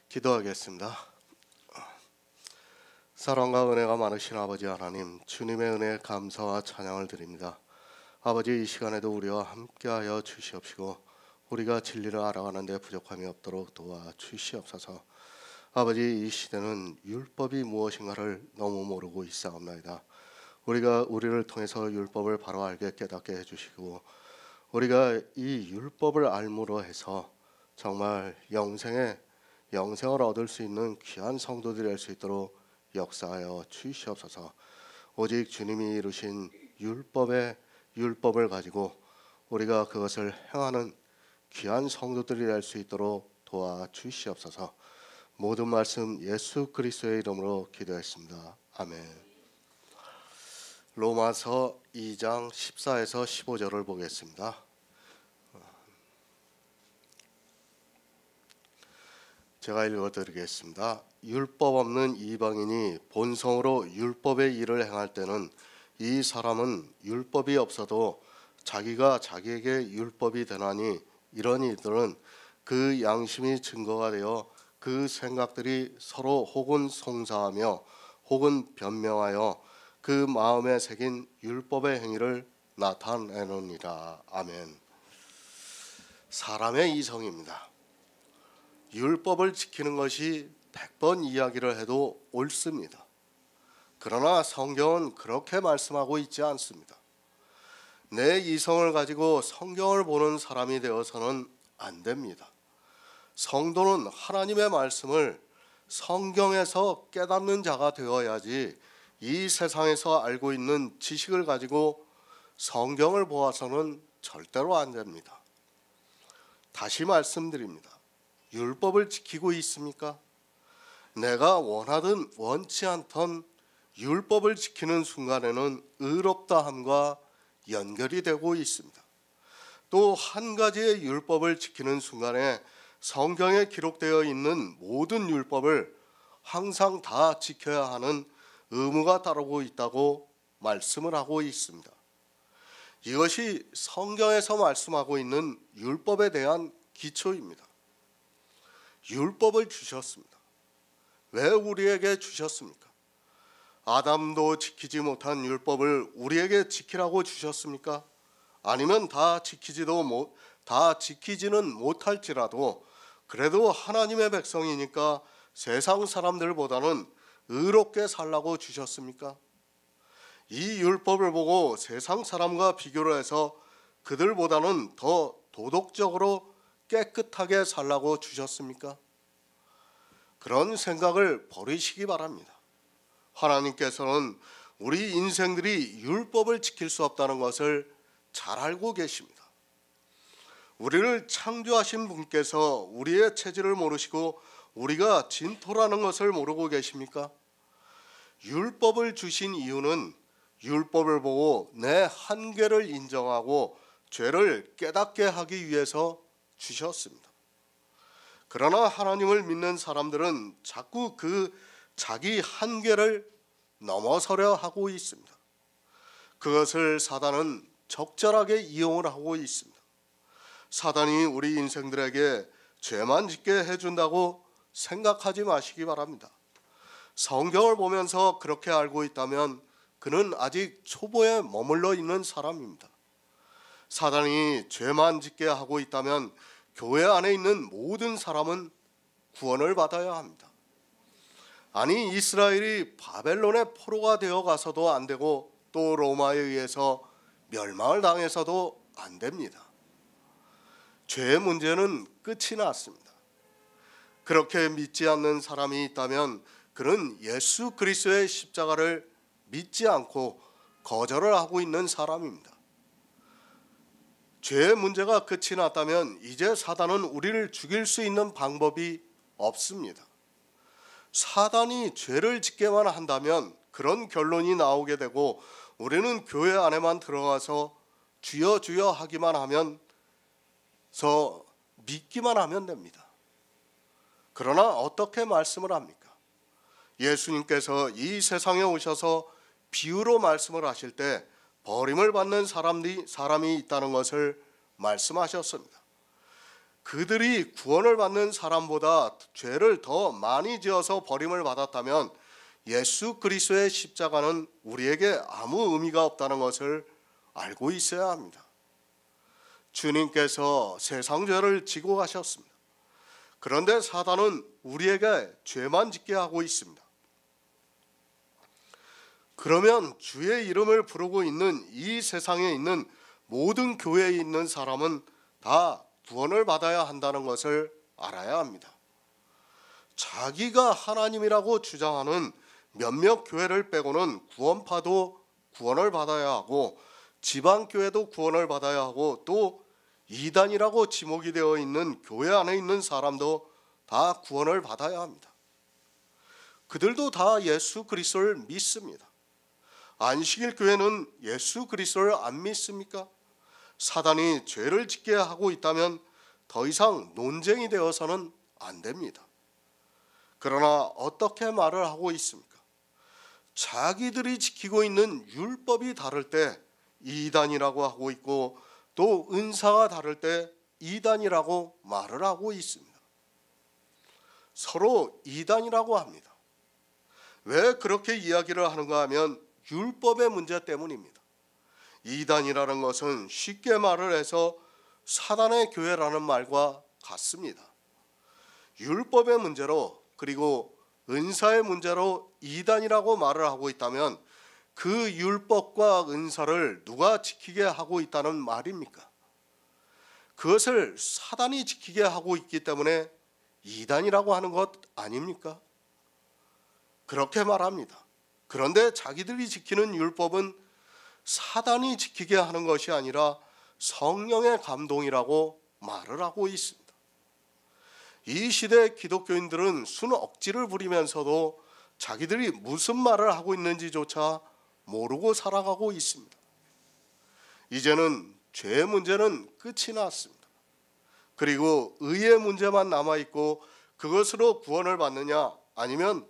기도하겠습니다. 사랑과 은혜가 많으신 아버지 하나님, 주님의 은혜에 감사와 찬양을 드립니다. 아버지, 이 시간에도 우리와 함께하여 주시옵시고 우리가 진리를 알아가는 데 부족함이 없도록 도와주시옵소서. 아버지, 이 시대는 율법이 무엇인가를 너무 모르고 있사옵나이다. 우리를 통해서 율법을 바로 알게 깨닫게 해주시고 우리가 이 율법을 알므로 해서 정말 영생을 얻을 수 있는 귀한 성도들이 될 수 있도록 역사하여 주시옵소서. 오직 주님이 이루신 율법을 가지고 우리가 그것을 행하는 귀한 성도들이 될 수 있도록 도와주시옵소서. 모든 말씀 예수 그리스도의 이름으로 기도했습니다. 아멘. 로마서 2장 14에서 15절을 보겠습니다. 제가 읽어드리겠습니다. 율법 없는 이방인이 본성으로 율법의 일을 행할 때는 이 사람은 율법이 없어도 자기가 자기에게 율법이 되나니 이런 이들은 그 양심이 증거가 되어 그 생각들이 서로 혹은 송사하며 혹은 변명하여 그 마음에 새긴 율법의 행위를 나타내느니라. 아멘. 사람의 이성입니다. 율법을 지키는 것이 100번 이야기를 해도 옳습니다. 그러나 성경은 그렇게 말씀하고 있지 않습니다. 내 이성을 가지고 성경을 보는 사람이 되어서는 안 됩니다. 성도는 하나님의 말씀을 성경에서 깨닫는 자가 되어야지 이 세상에서 알고 있는 지식을 가지고 성경을 보아서는 절대로 안 됩니다. 다시 말씀드립니다. 율법을 지키고 있습니까? 내가 원하든 원치 않던 율법을 지키는 순간에는 의롭다함과 연결이 되고 있습니다. 또 한 가지의 율법을 지키는 순간에 성경에 기록되어 있는 모든 율법을 항상 다 지켜야 하는 의무가 따르고 있다고 말씀을 하고 있습니다. 이것이 성경에서 말씀하고 있는 율법에 대한 기초입니다. 율법을 주셨습니다. 왜 우리에게 주셨습니까? 아담도 지키지 못한 율법을 우리에게 지키라고 주셨습니까? 아니면 다 지키지는 못할지라도 그래도 하나님의 백성이니까 세상 사람들보다는 의롭게 살라고 주셨습니까? 이 율법을 보고 세상 사람과 비교를 해서 그들보다는 더 도덕적으로 깨끗하게 살라고 주셨습니까? 그런 생각을 버리시기 바랍니다. 하나님께서는 우리 인생들이 율법을 지킬 수 없다는 것을 잘 알고 계십니다. 우리를 창조하신 분께서 우리의 체질을 모르시고 우리가 진토라는 것을 모르고 계십니까? 율법을 주신 이유는 율법을 보고 내 한계를 인정하고 죄를 깨닫게 하기 위해서 주셨습니다. 그러나 하나님을 믿는 사람들은 자꾸 그 자기 한계를 넘어서려 하고 있습니다. 그것을 사단은 적절하게 이용을 하고 있습니다. 사단이 우리 인생들에게 죄만 짓게 해준다고 생각하지 마시기 바랍니다. 성경을 보면서 그렇게 알고 있다면 그는 아직 초보에 머물러 있는 사람입니다. 사단이 죄만 짓게 하고 있다면 교회 안에 있는 모든 사람은 구원을 받아야 합니다. 아니, 이스라엘이 바벨론의 포로가 되어 가서도 안 되고 또 로마에 의해서 멸망을 당해서도 안 됩니다. 죄의 문제는 끝이 났습니다. 그렇게 믿지 않는 사람이 있다면 그는 예수 그리스도의 십자가를 믿지 않고 거절을 하고 있는 사람입니다. 죄의 문제가 끝이 났다면 이제 사단은 우리를 죽일 수 있는 방법이 없습니다. 사단이 죄를 짓게만 한다면 그런 결론이 나오게 되고 우리는 교회 안에만 들어가서 주여 주여 하기만 하면서 믿기만 하면 됩니다. 그러나 어떻게 말씀을 합니까? 예수님께서 이 세상에 오셔서 비유로 말씀을 하실 때 버림을 받는 사람이 있다는 것을 말씀하셨습니다. 그들이 구원을 받는 사람보다 죄를 더 많이 지어서 버림을 받았다면 예수 그리스도의 십자가는 우리에게 아무 의미가 없다는 것을 알고 있어야 합니다. 주님께서 세상 죄를 지고 가셨습니다. 그런데 사단은 우리에게 죄만 짓게 하고 있습니다. 그러면 주의 이름을 부르고 있는 이 세상에 있는 모든 교회에 있는 사람은 다 구원을 받아야 한다는 것을 알아야 합니다. 자기가 하나님이라고 주장하는 몇몇 교회를 빼고는 구원파도 구원을 받아야 하고 지방교회도 구원을 받아야 하고 또 이단이라고 지목이 되어 있는 교회 안에 있는 사람도 다 구원을 받아야 합니다. 그들도 다 예수 그리스도를 믿습니다. 안식일 교회는 예수 그리스도를 안 믿습니까? 사단이 죄를 짓게 하고 있다면 더 이상 논쟁이 되어서는 안 됩니다. 그러나 어떻게 말을 하고 있습니까? 자기들이 지키고 있는 율법이 다를 때 이단이라고 하고 있고 또 은사가 다를 때 이단이라고 말을 하고 있습니다. 서로 이단이라고 합니다. 왜 그렇게 이야기를 하는가 하면 율법의 문제 때문입니다. 이단이라는 것은 쉽게 말을 해서 사단의 교회라는 말과 같습니다. 율법의 문제로 그리고 은사의 문제로 이단이라고 말을 하고 있다면 그 율법과 은사를 누가 지키게 하고 있다는 말입니까? 그것을 사단이 지키게 하고 있기 때문에 이단이라고 하는 것 아닙니까? 그렇게 말합니다. 그런데 자기들이 지키는 율법은 사단이 지키게 하는 것이 아니라 성령의 감동이라고 말을 하고 있습니다. 이 시대 기독교인들은 순 억지를 부리면서도 자기들이 무슨 말을 하고 있는지조차 모르고 살아가고 있습니다. 이제는 죄의 문제는 끝이 났습니다. 그리고 의의 문제만 남아있고 그것으로 구원을 받느냐 아니면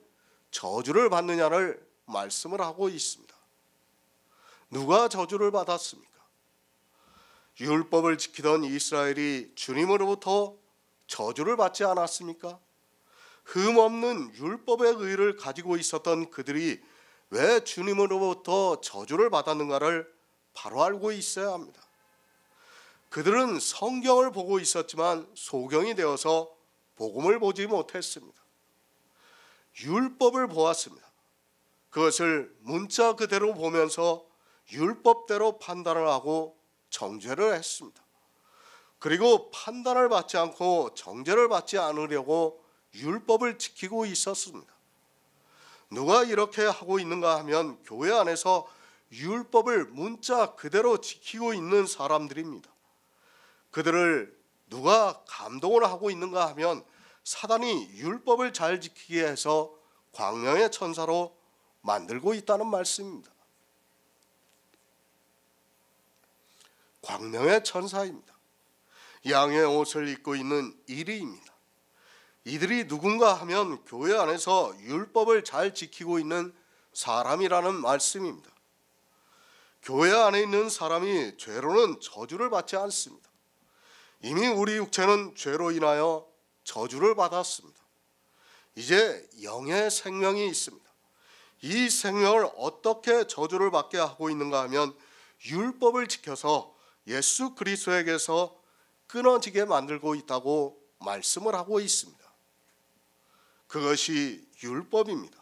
저주를 받느냐를 말씀을 하고 있습니다. 누가 저주를 받았습니까? 율법을 지키던 이스라엘이 주님으로부터 저주를 받지 않았습니까? 흠없는 율법의 의를 가지고 있었던 그들이 왜 주님으로부터 저주를 받았는가를 바로 알고 있어야 합니다. 그들은 성경을 보고 있었지만 소경이 되어서 복음을 보지 못했습니다. 율법을 보았습니다. 그것을 문자 그대로 보면서 율법대로 판단을 하고 정죄를 했습니다. 그리고 판단을 받지 않고 정죄를 받지 않으려고 율법을 지키고 있었습니다. 누가 이렇게 하고 있는가 하면 교회 안에서 율법을 문자 그대로 지키고 있는 사람들입니다. 그들을 누가 감동을 하고 있는가 하면 사단이 율법을 잘 지키게 해서 광야의 천사로 만들고 있다는 말씀입니다. 광명의 천사입니다. 양의 옷을 입고 있는 이리입니다. 이들이 누군가 하면 교회 안에서 율법을 잘 지키고 있는 사람이라는 말씀입니다. 교회 안에 있는 사람이 죄로는 저주를 받지 않습니다. 이미 우리 육체는 죄로 인하여 저주를 받았습니다. 이제 영의 생명이 있습니다. 이 생명을 어떻게 저주를 받게 하고 있는가 하면 율법을 지켜서 예수 그리스도에게서 끊어지게 만들고 있다고 말씀을 하고 있습니다. 그것이 율법입니다.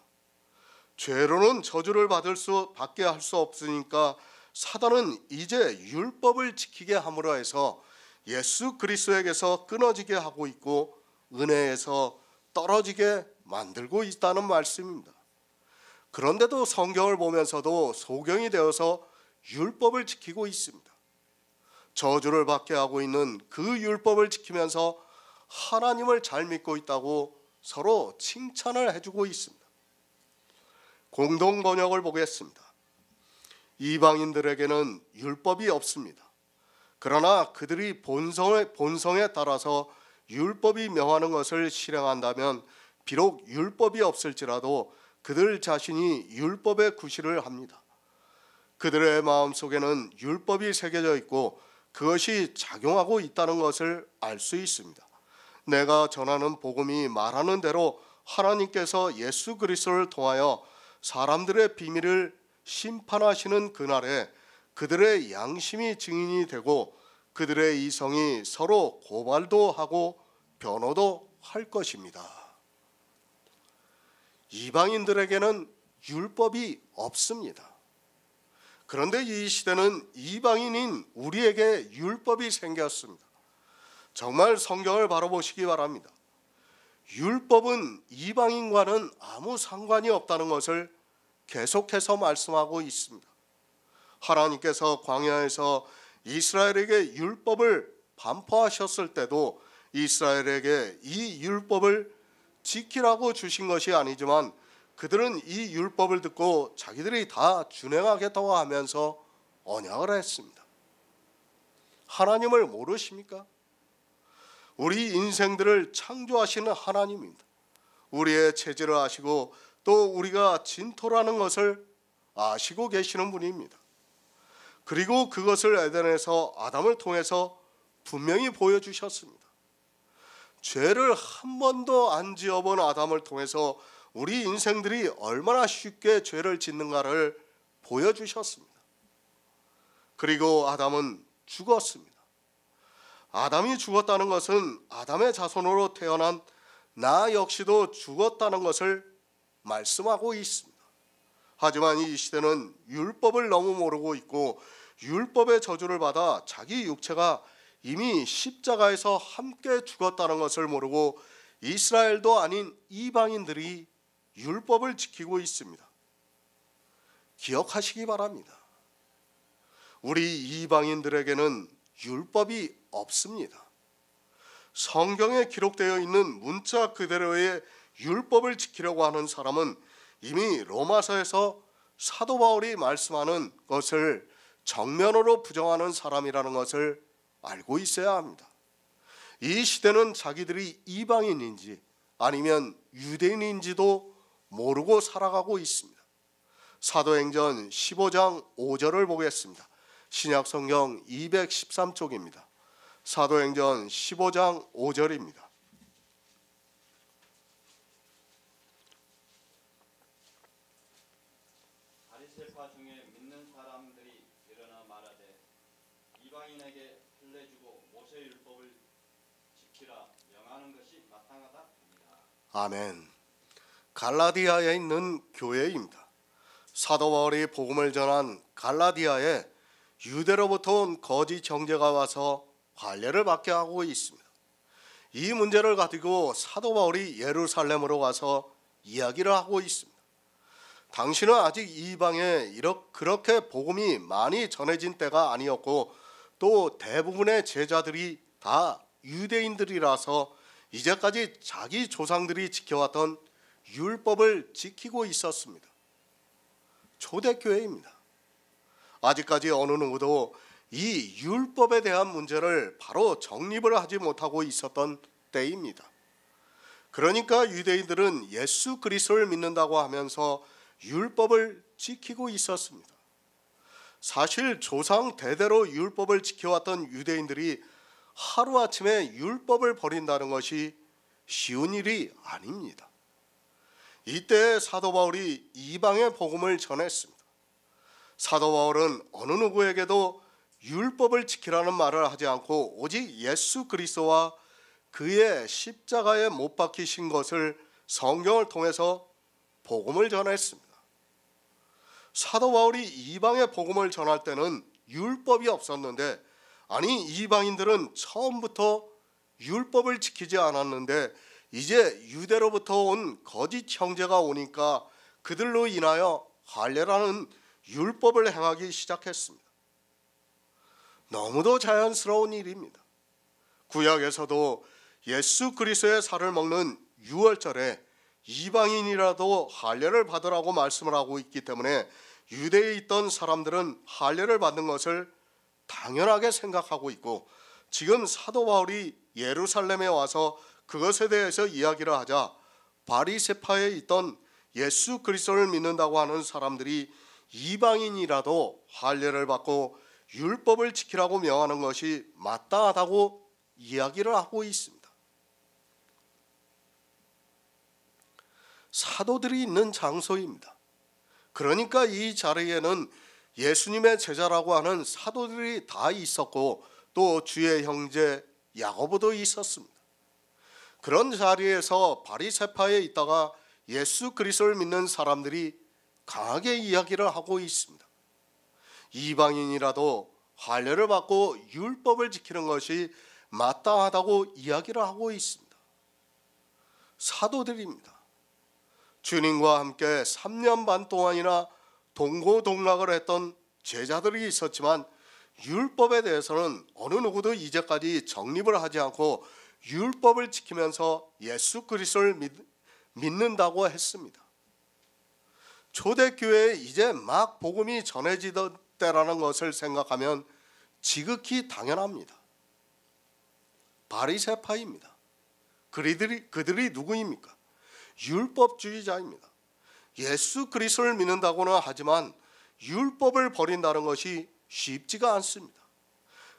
죄로는 저주를 받게 할 수 없으니까 사단은 이제 율법을 지키게 함으로 해서 예수 그리스도에게서 끊어지게 하고 있고 은혜에서 떨어지게 만들고 있다는 말씀입니다. 그런데도 성경을 보면서도 소경이 되어서 율법을 지키고 있습니다. 저주를 받게 하고 있는 그 율법을 지키면서 하나님을 잘 믿고 있다고 서로 칭찬을 해주고 있습니다. 공동 번역을 보겠습니다. 이방인들에게는 율법이 없습니다. 그러나 그들이 본성에 따라서 율법이 명하는 것을 실행한다면 비록 율법이 없을지라도 그들 자신이 율법의 구실을 합니다. 그들의 마음속에는 율법이 새겨져 있고 그것이 작용하고 있다는 것을 알 수 있습니다. 내가 전하는 복음이 말하는 대로 하나님께서 예수 그리스도를 통하여 사람들의 비밀을 심판하시는 그날에 그들의 양심이 증인이 되고 그들의 이성이 서로 고발도 하고 변호도 할 것입니다. 이방인들에게는 율법이 없습니다. 그런데 이 시대는 이방인인 우리에게 율법이 생겼습니다. 정말 성경을 바로 보시기 바랍니다. 율법은 이방인과는 아무 상관이 없다는 것을 계속해서 말씀하고 있습니다. 하나님께서 광야에서 이스라엘에게 율법을 반포하셨을 때도 이스라엘에게 이 율법을 지키라고 주신 것이 아니지만 그들은 이 율법을 듣고 자기들이 다 준행하겠다고 하면서 언약을 했습니다. 하나님을 모르십니까? 우리 인생들을 창조하시는 하나님입니다. 우리의 체질을 아시고 또 우리가 진토라는 것을 아시고 계시는 분입니다. 그리고 그것을 에덴에서 아담을 통해서 분명히 보여주셨습니다. 죄를 한 번도 안 지어본 아담을 통해서 우리 인생들이 얼마나 쉽게 죄를 짓는가를 보여주셨습니다. 그리고 아담은 죽었습니다. 아담이 죽었다는 것은 아담의 자손으로 태어난 나 역시도 죽었다는 것을 말씀하고 있습니다. 하지만 이 시대는 율법을 너무 모르고 있고 율법의 저주를 받아 자기 육체가 이미 십자가에서 함께 죽었다는 것을 모르고 이스라엘도 아닌 이방인들이 율법을 지키고 있습니다. 기억하시기 바랍니다. 우리 이방인들에게는 율법이 없습니다. 성경에 기록되어 있는 문자 그대로의 율법을 지키려고 하는 사람은 이미 로마서에서 사도 바울이 말씀하는 것을 정면으로 부정하는 사람이라는 것을 알고 있어야 합니다. 이 시대는 자기들이 이방인인지 아니면 유대인인지도 모르고 살아가고 있습니다. 사도행전 15장 5절을 보겠습니다. 신약성경 213쪽입니다. 사도행전 15장 5절입니다. 바리새파 중에 믿는 사람들이 일어나 말하되 이방인에게 흘려주고 모세 율법을 지키라 명하는 것이 마땅하다 합니다. 아멘. 갈라디아에 있는 교회입니다. 사도 바울이 복음을 전한 갈라디아에 유대로부터 온 거짓 형제가 와서 관례를 받게 하고 있습니다. 이 문제를 가지고 사도 바울이 예루살렘으로 가서 이야기를 하고 있습니다. 당신은 아직 이방에 그렇게 복음이 많이 전해진 때가 아니었고 또 대부분의 제자들이 다 유대인들이라서 이제까지 자기 조상들이 지켜왔던 율법을 지키고 있었습니다. 초대교회입니다. 아직까지 어느 누구도 이 율법에 대한 문제를 바로 정립을 하지 못하고 있었던 때입니다. 그러니까 유대인들은 예수 그리스도를 믿는다고 하면서 율법을 지키고 있었습니다. 사실 조상 대대로 율법을 지켜왔던 유대인들이 하루아침에 율법을 버린다는 것이 쉬운 일이 아닙니다. 이때 사도 바울이 이방의 복음을 전했습니다. 사도 바울은 어느 누구에게도 율법을 지키라는 말을 하지 않고 오직 예수 그리스도와 그의 십자가에 못 박히신 것을 성경을 통해서 복음을 전했습니다. 사도 바울이 이방의 복음을 전할 때는 율법이 없었는데 아니 이방인들은 처음부터 율법을 지키지 않았는데 이제 유대로부터 온 거짓 형제가 오니까 그들로 인하여 할례라는 율법을 행하기 시작했습니다. 너무도 자연스러운 일입니다. 구약에서도 예수 그리스도의 살을 먹는 유월절에 이방인이라도 할례를 받으라고 말씀을 하고 있기 때문에 유대에 있던 사람들은 할례를 받는 것을 당연하게 생각하고 있고 지금 사도 바울이 예루살렘에 와서 그것에 대해서 이야기를 하자 바리새파에 있던 예수 그리스도를 믿는다고 하는 사람들이 이방인이라도 할례를 받고 율법을 지키라고 명하는 것이 마땅하다고 이야기를 하고 있습니다. 사도들이 있는 장소입니다. 그러니까 이 자리에는 예수님의 제자라고 하는 사도들이 다 있었고 또 주의 형제 야고보도 있었습니다. 그런 자리에서 바리새파에 있다가 예수 그리스도를 믿는 사람들이 강하게 이야기를 하고 있습니다. 이방인이라도 할례를 받고 율법을 지키는 것이 마땅하다고 이야기를 하고 있습니다. 사도들입니다. 주님과 함께 3년 반 동안이나 동고동락을 했던 제자들이 있었지만 율법에 대해서는 어느 누구도 이제까지 정립을 하지 않고 율법을 지키면서 예수 그리스도를 믿는다고 했습니다. 초대교회에 이제 막 복음이 전해지던 때라는 것을 생각하면 지극히 당연합니다. 바리새파입니다. 그들이 누구입니까? 율법주의자입니다. 예수 그리스도를 믿는다고는 하지만 율법을 버린다는 것이 쉽지가 않습니다.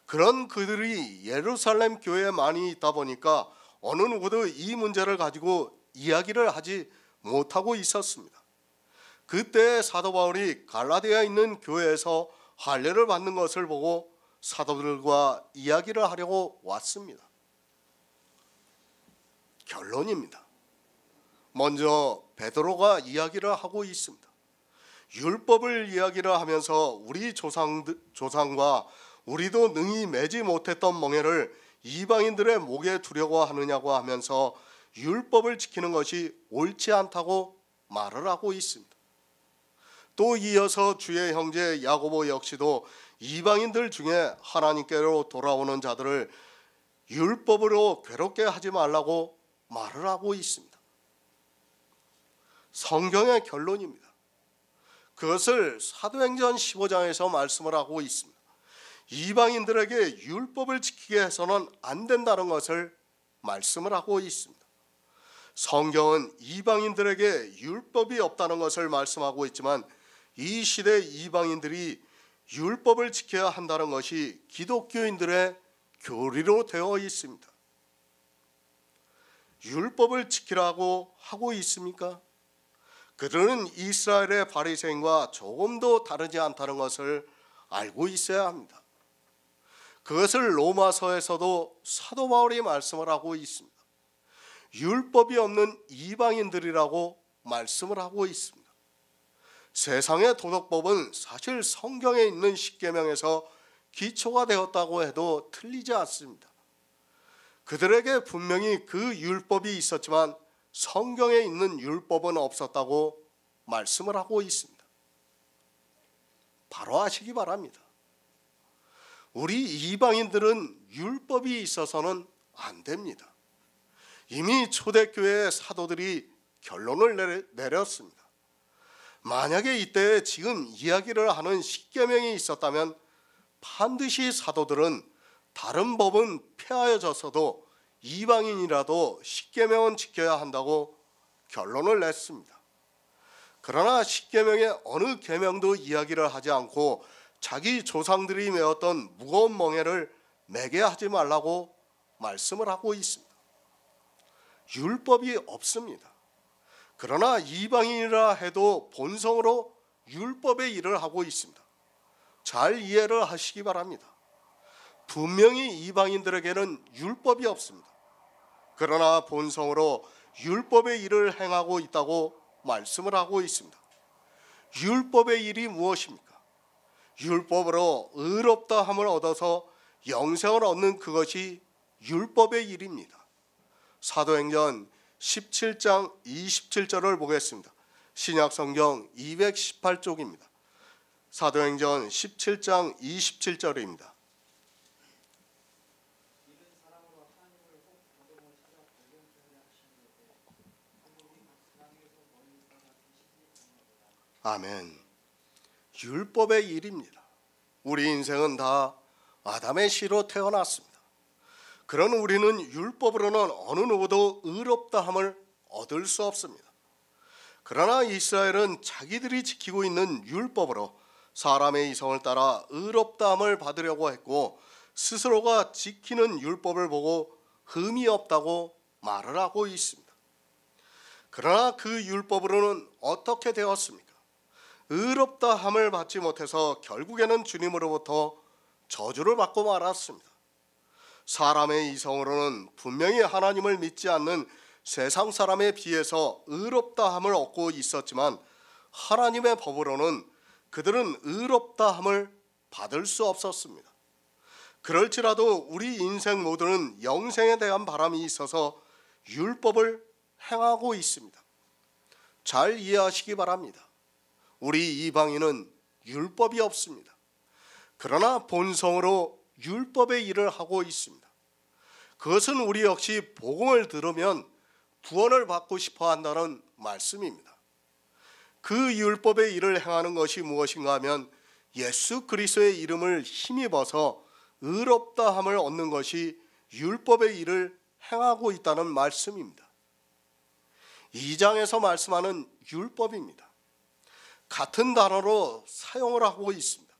그런 그들이 예루살렘 교회에 많이 있다 보니까 어느 누구도 이 문제를 가지고 이야기를 하지 못하고 있었습니다. 그때 사도 바울이 갈라디아에 있는 교회에서 할례를 받는 것을 보고 사도들과 이야기를 하려고 왔습니다. 결론입니다. 먼저 베드로가 이야기를 하고 있습니다. 율법을 이야기를 하면서 우리 조상과 우리도 능히 매지 못했던 멍에를 이방인들의 목에 두려고 하느냐고 하면서 율법을 지키는 것이 옳지 않다고 말을 하고 있습니다. 또 이어서 주의 형제 야고보 역시도 이방인들 중에 하나님께로 돌아오는 자들을 율법으로 괴롭게 하지 말라고 말을 하고 있습니다. 성경의 결론입니다. 그것을 사도행전 15장에서 말씀을 하고 있습니다. 이방인들에게 율법을 지키게 해서는 안 된다는 것을 말씀을 하고 있습니다. 성경은 이방인들에게 율법이 없다는 것을 말씀하고 있지만 이 시대 이방인들이 율법을 지켜야 한다는 것이 기독교인들의 교리로 되어 있습니다. 율법을 지키라고 하고 있습니까? 그들은 이스라엘의 바리새인과 조금도 다르지 않다는 것을 알고 있어야 합니다. 그것을 로마서에서도 사도 바울이 말씀을 하고 있습니다. 율법이 없는 이방인들이라고 말씀을 하고 있습니다. 세상의 도덕법은 사실 성경에 있는 십계명에서 기초가 되었다고 해도 틀리지 않습니다. 그들에게 분명히 그 율법이 있었지만 성경에 있는 율법은 없었다고 말씀을 하고 있습니다. 바로 아시기 바랍니다. 우리 이방인들은 율법이 있어서는 안 됩니다. 이미 초대교회의 사도들이 결론을 내렸습니다. 만약에 이때 지금 이야기를 하는 십계명이 있었다면 반드시 사도들은 다른 법은 폐하여졌어도 이방인이라도 십계명은 지켜야 한다고 결론을 냈습니다. 그러나 십계명의 어느 계명도 이야기를 하지 않고 자기 조상들이 메었던 무거운 멍에를 매게 하지 말라고 말씀을 하고 있습니다. 율법이 없습니다. 그러나 이방인이라 해도 본성으로 율법의 일을 하고 있습니다. 잘 이해를 하시기 바랍니다. 분명히 이방인들에게는 율법이 없습니다. 그러나 본성으로 율법의 일을 행하고 있다고 말씀을 하고 있습니다. 율법의 일이 무엇입니까? 율법으로 의롭다함을 얻어서 영생을 얻는 그것이 율법의 일입니다. 사도행전 17장 27절을 보겠습니다. 신약성경 218쪽입니다. 사도행전 17장 27절입니다. 아멘. 율법의 일입니다. 우리 인생은 다 아담의 씨로 태어났습니다. 그런 우리는 율법으로는 어느 누구도 의롭다함을 얻을 수 없습니다. 그러나 이스라엘은 자기들이 지키고 있는 율법으로 사람의 이성을 따라 의롭다함을 받으려고 했고 스스로가 지키는 율법을 보고 흠이 없다고 말을 하고 있습니다. 그러나 그 율법으로는 어떻게 되었습니까? 의롭다 함을 받지 못해서 결국에는 주님으로부터 저주를 받고 말았습니다. 사람의 이성으로는 분명히 하나님을 믿지 않는 세상 사람에 비해서 의롭다 함을 얻고 있었지만 하나님의 법으로는 그들은 의롭다 함을 받을 수 없었습니다. 그럴지라도 우리 인생 모두는 영생에 대한 바람이 있어서 율법을 행하고 있습니다. 잘 이해하시기 바랍니다. 우리 이방인은 율법이 없습니다. 그러나 본성으로 율법의 일을 하고 있습니다. 그것은 우리 역시 복음을 들으면 구원을 받고 싶어 한다는 말씀입니다. 그 율법의 일을 행하는 것이 무엇인가 하면 예수 그리스도의 이름을 힘입어서 의롭다 함을 얻는 것이 율법의 일을 행하고 있다는 말씀입니다. 2장에서 말씀하는 율법입니다. 같은 단어로 사용을 하고 있습니다.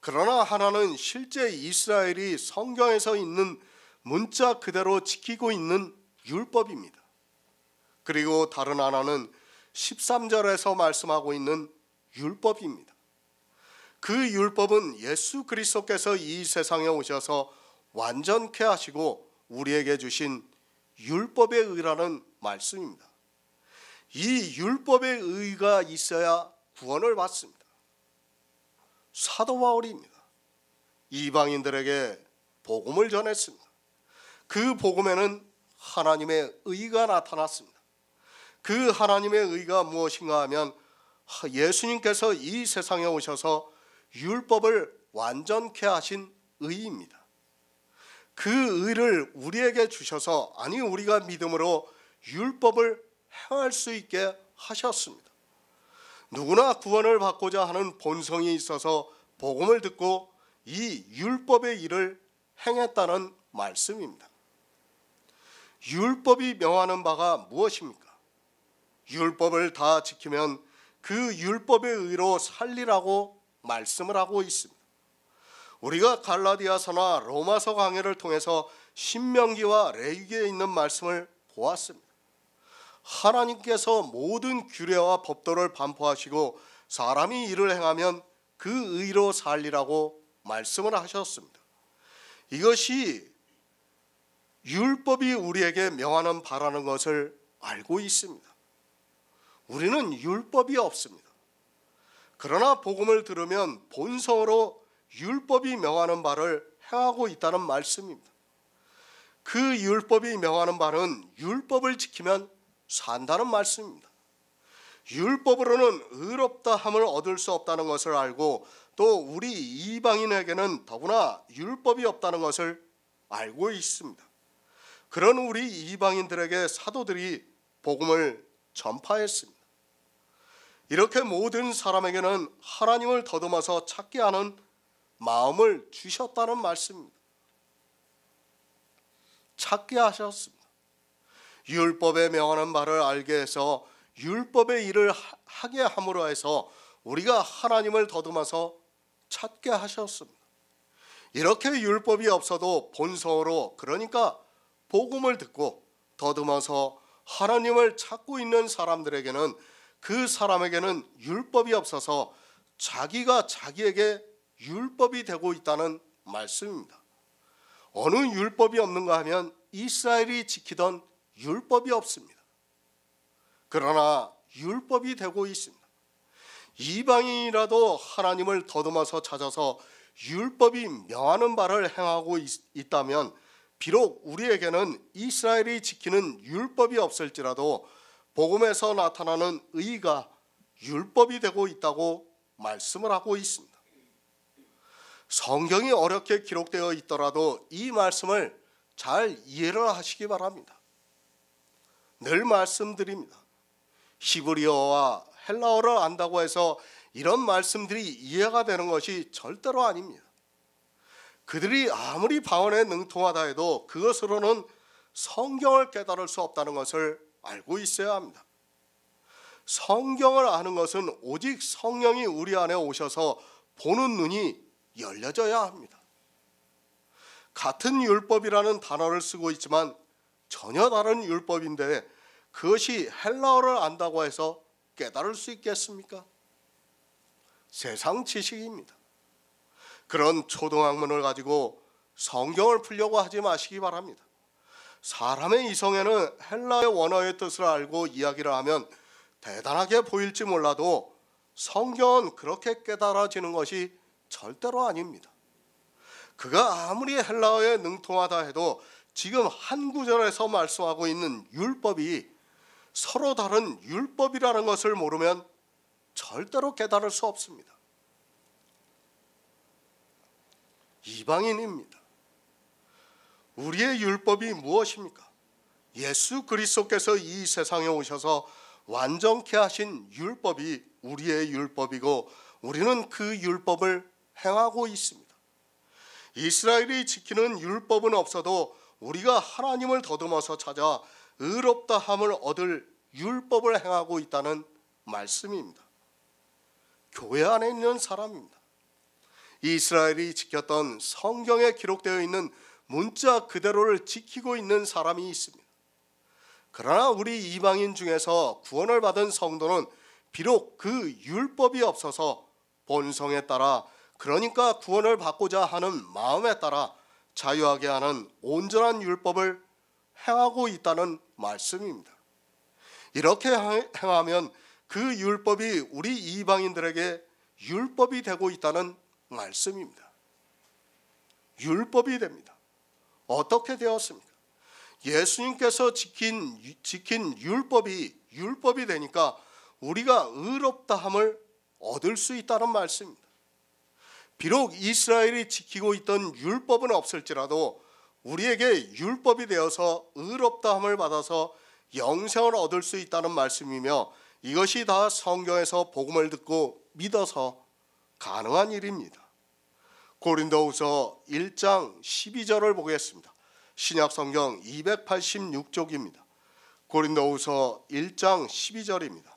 그러나 하나는 실제 이스라엘이 성경에서 있는 문자 그대로 지키고 있는 율법입니다. 그리고 다른 하나는 13절에서 말씀하고 있는 율법입니다. 그 율법은 예수 그리스도께서 이 세상에 오셔서 완전케 하시고 우리에게 주신 율법의 의라는 말씀입니다. 이 율법의 의가 있어야 구원을 받습니다. 사도 바울입니다. 이방인들에게 복음을 전했습니다. 그 복음에는 하나님의 의가 나타났습니다. 그 하나님의 의가 무엇인가 하면 예수님께서 이 세상에 오셔서 율법을 완전케 하신 의입니다. 그 의를 우리에게 주셔서 아니 우리가 믿음으로 율법을 행할 수 있게 하셨습니다. 누구나 구원을 받고자 하는 본성이 있어서 복음을 듣고 이 율법의 일을 행했다는 말씀입니다. 율법이 명하는 바가 무엇입니까? 율법을 다 지키면 그 율법의 의로 살리라고 말씀을 하고 있습니다. 우리가 갈라디아서나 로마서 강해를 통해서 신명기와 레위기에 있는 말씀을 보았습니다. 하나님께서 모든 규례와 법도를 반포하시고 사람이 이를 행하면 그 의로 살리라고 말씀을 하셨습니다. 이것이 율법이 우리에게 명하는 바라는 것을 알고 있습니다. 우리는 율법이 없습니다. 그러나 복음을 들으면 본성으로 율법이 명하는 바를 행하고 있다는 말씀입니다. 그 율법이 명하는 바는 율법을 지키면 산다는 말씀입니다. 율법으로는 의롭다 함을 얻을 수 없다는 것을 알고 또 우리 이방인에게는 더구나 율법이 없다는 것을 알고 있습니다. 그런 우리 이방인들에게 사도들이 복음을 전파했습니다. 이렇게 모든 사람에게는 하나님을 더듬어서 찾게 하는 마음을 주셨다는 말씀입니다. 찾게 하셨습니다. 율법에 명하는 바를 알게 해서 율법의 일을 하게 함으로 해서 우리가 하나님을 더듬어서 찾게 하셨습니다. 이렇게 율법이 없어도 본성으로 그러니까 복음을 듣고 더듬어서 하나님을 찾고 있는 사람들에게는 그 사람에게는 율법이 없어서 자기가 자기에게 율법이 되고 있다는 말씀입니다. 어느 율법이 없는가 하면 이스라엘이 지키던 율법이 없습니다. 그러나 율법이 되고 있습니다. 이방인이라도 하나님을 더듬어서 찾아서 율법이 명하는 바를 행하고 있다면 비록 우리에게는 이스라엘이 지키는 율법이 없을지라도 복음에서 나타나는 의가 율법이 되고 있다고 말씀을 하고 있습니다. 성경이 어렵게 기록되어 있더라도 이 말씀을 잘 이해를 하시기 바랍니다. 늘 말씀드립니다. 히브리어와 헬라어를 안다고 해서 이런 말씀들이 이해가 되는 것이 절대로 아닙니다. 그들이 아무리 방언에 능통하다 해도 그것으로는 성경을 깨달을 수 없다는 것을 알고 있어야 합니다. 성경을 아는 것은 오직 성령이 우리 안에 오셔서 보는 눈이 열려져야 합니다. 같은 율법이라는 단어를 쓰고 있지만 전혀 다른 율법인데 그것이 헬라어를 안다고 해서 깨달을 수 있겠습니까? 세상 지식입니다. 그런 초등학문을 가지고 성경을 풀려고 하지 마시기 바랍니다. 사람의 이성에는 헬라의 원어의 뜻을 알고 이야기를 하면 대단하게 보일지 몰라도 성경은 그렇게 깨달아지는 것이 절대로 아닙니다. 그가 아무리 헬라어에 능통하다 해도 지금 한 구절에서 말씀하고 있는 율법이 서로 다른 율법이라는 것을 모르면 절대로 깨달을 수 없습니다. 이방인입니다. 우리의 율법이 무엇입니까? 예수 그리스도께서 이 세상에 오셔서 완전케 하신 율법이 우리의 율법이고 우리는 그 율법을 행하고 있습니다. 이스라엘이 지키는 율법은 없어도 우리가 하나님을 더듬어서 찾아 의롭다함을 얻을 율법을 행하고 있다는 말씀입니다. 교회 안에 있는 사람입니다. 이스라엘이 지켰던 성경에 기록되어 있는 문자 그대로를 지키고 있는 사람이 있습니다. 그러나 우리 이방인 중에서 구원을 받은 성도는 비록 그 율법이 없어서 본성에 따라, 그러니까 구원을 받고자 하는 마음에 따라 자유하게 하는 온전한 율법을 행하고 있다는 말씀입니다. 이렇게 행하면 그 율법이 우리 이방인들에게 율법이 되고 있다는 말씀입니다. 율법이 됩니다. 어떻게 되었습니까? 예수님께서 지킨 율법이 되니까 우리가 의롭다함을 얻을 수 있다는 말씀입니다. 비록 이스라엘이 지키고 있던 율법은 없을지라도 우리에게 율법이 되어서 의롭다함을 받아서 영생을 얻을 수 있다는 말씀이며, 이것이 다 성경에서 복음을 듣고 믿어서 가능한 일입니다. 고린도후서 1장 12절을 보겠습니다. 신약성경 286쪽입니다. 고린도후서 1장 12절입니다.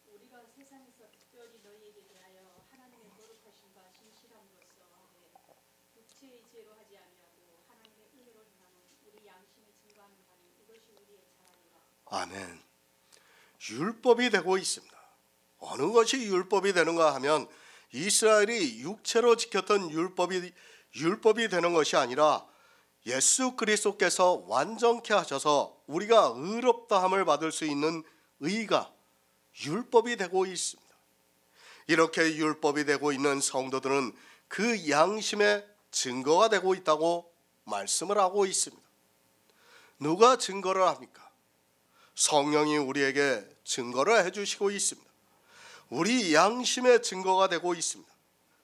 우리가 세상에서 특별히 너희에게 대하여 하나님의 거룩하심과 신실함으로써 하되 육체의 지혜로 하지 아니하고 하나님의 은혜로 행하는 우리 양심에 증거하는 바는 이것이 우리의 자랑이라. 아멘. 율법이 되고 있습니다. 어느 것이 율법이 되는가 하면 이스라엘이 육체로 지켰던 율법이 되는 것이 아니라 예수 그리스도께서 완전케 하셔서 우리가 의롭다함을 받을 수 있는 의가 율법이 되고 있습니다. 이렇게 율법이 되고 있는 성도들은 그 양심의 증거가 되고 있다고 말씀을 하고 있습니다. 누가 증거를 합니까? 성령이 우리에게 증거를 해주시고 있습니다. 우리 양심의 증거가 되고 있습니다.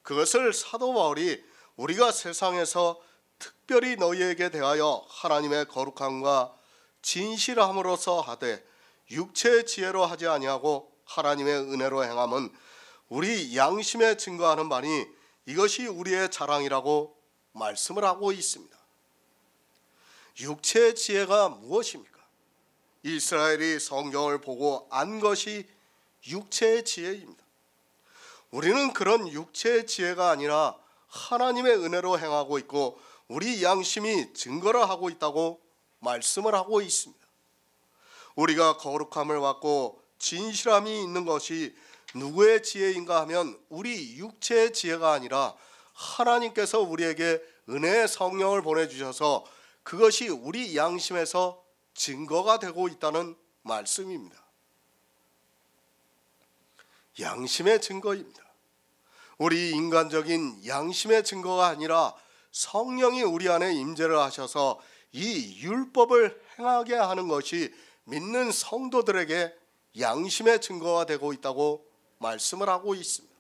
그것을 사도 바울이 우리가 세상에서 특별히 너희에게 대하여 하나님의 거룩함과 진실함으로써 하되 육체의 지혜로 하지 아니하고 하나님의 은혜로 행함은 우리 양심에 증거하는 바니 이것이 우리의 자랑이라고 말씀을 하고 있습니다. 육체의 지혜가 무엇입니까? 이스라엘이 성경을 보고 안 것이 육체의 지혜입니다. 우리는 그런 육체의 지혜가 아니라 하나님의 은혜로 행하고 있고 우리 양심이 증거를 하고 있다고 말씀을 하고 있습니다. 우리가 거룩함을 받고 진실함이 있는 것이 누구의 지혜인가 하면 우리 육체의 지혜가 아니라 하나님께서 우리에게 은혜의 성령을 보내주셔서 그것이 우리 양심에서 증거가 되고 있다는 말씀입니다. 양심의 증거입니다. 우리 인간적인 양심의 증거가 아니라 성령이 우리 안에 임재를 하셔서 이 율법을 행하게 하는 것이 믿는 성도들에게 양심의 증거가 되고 있다고 말씀을 하고 있습니다.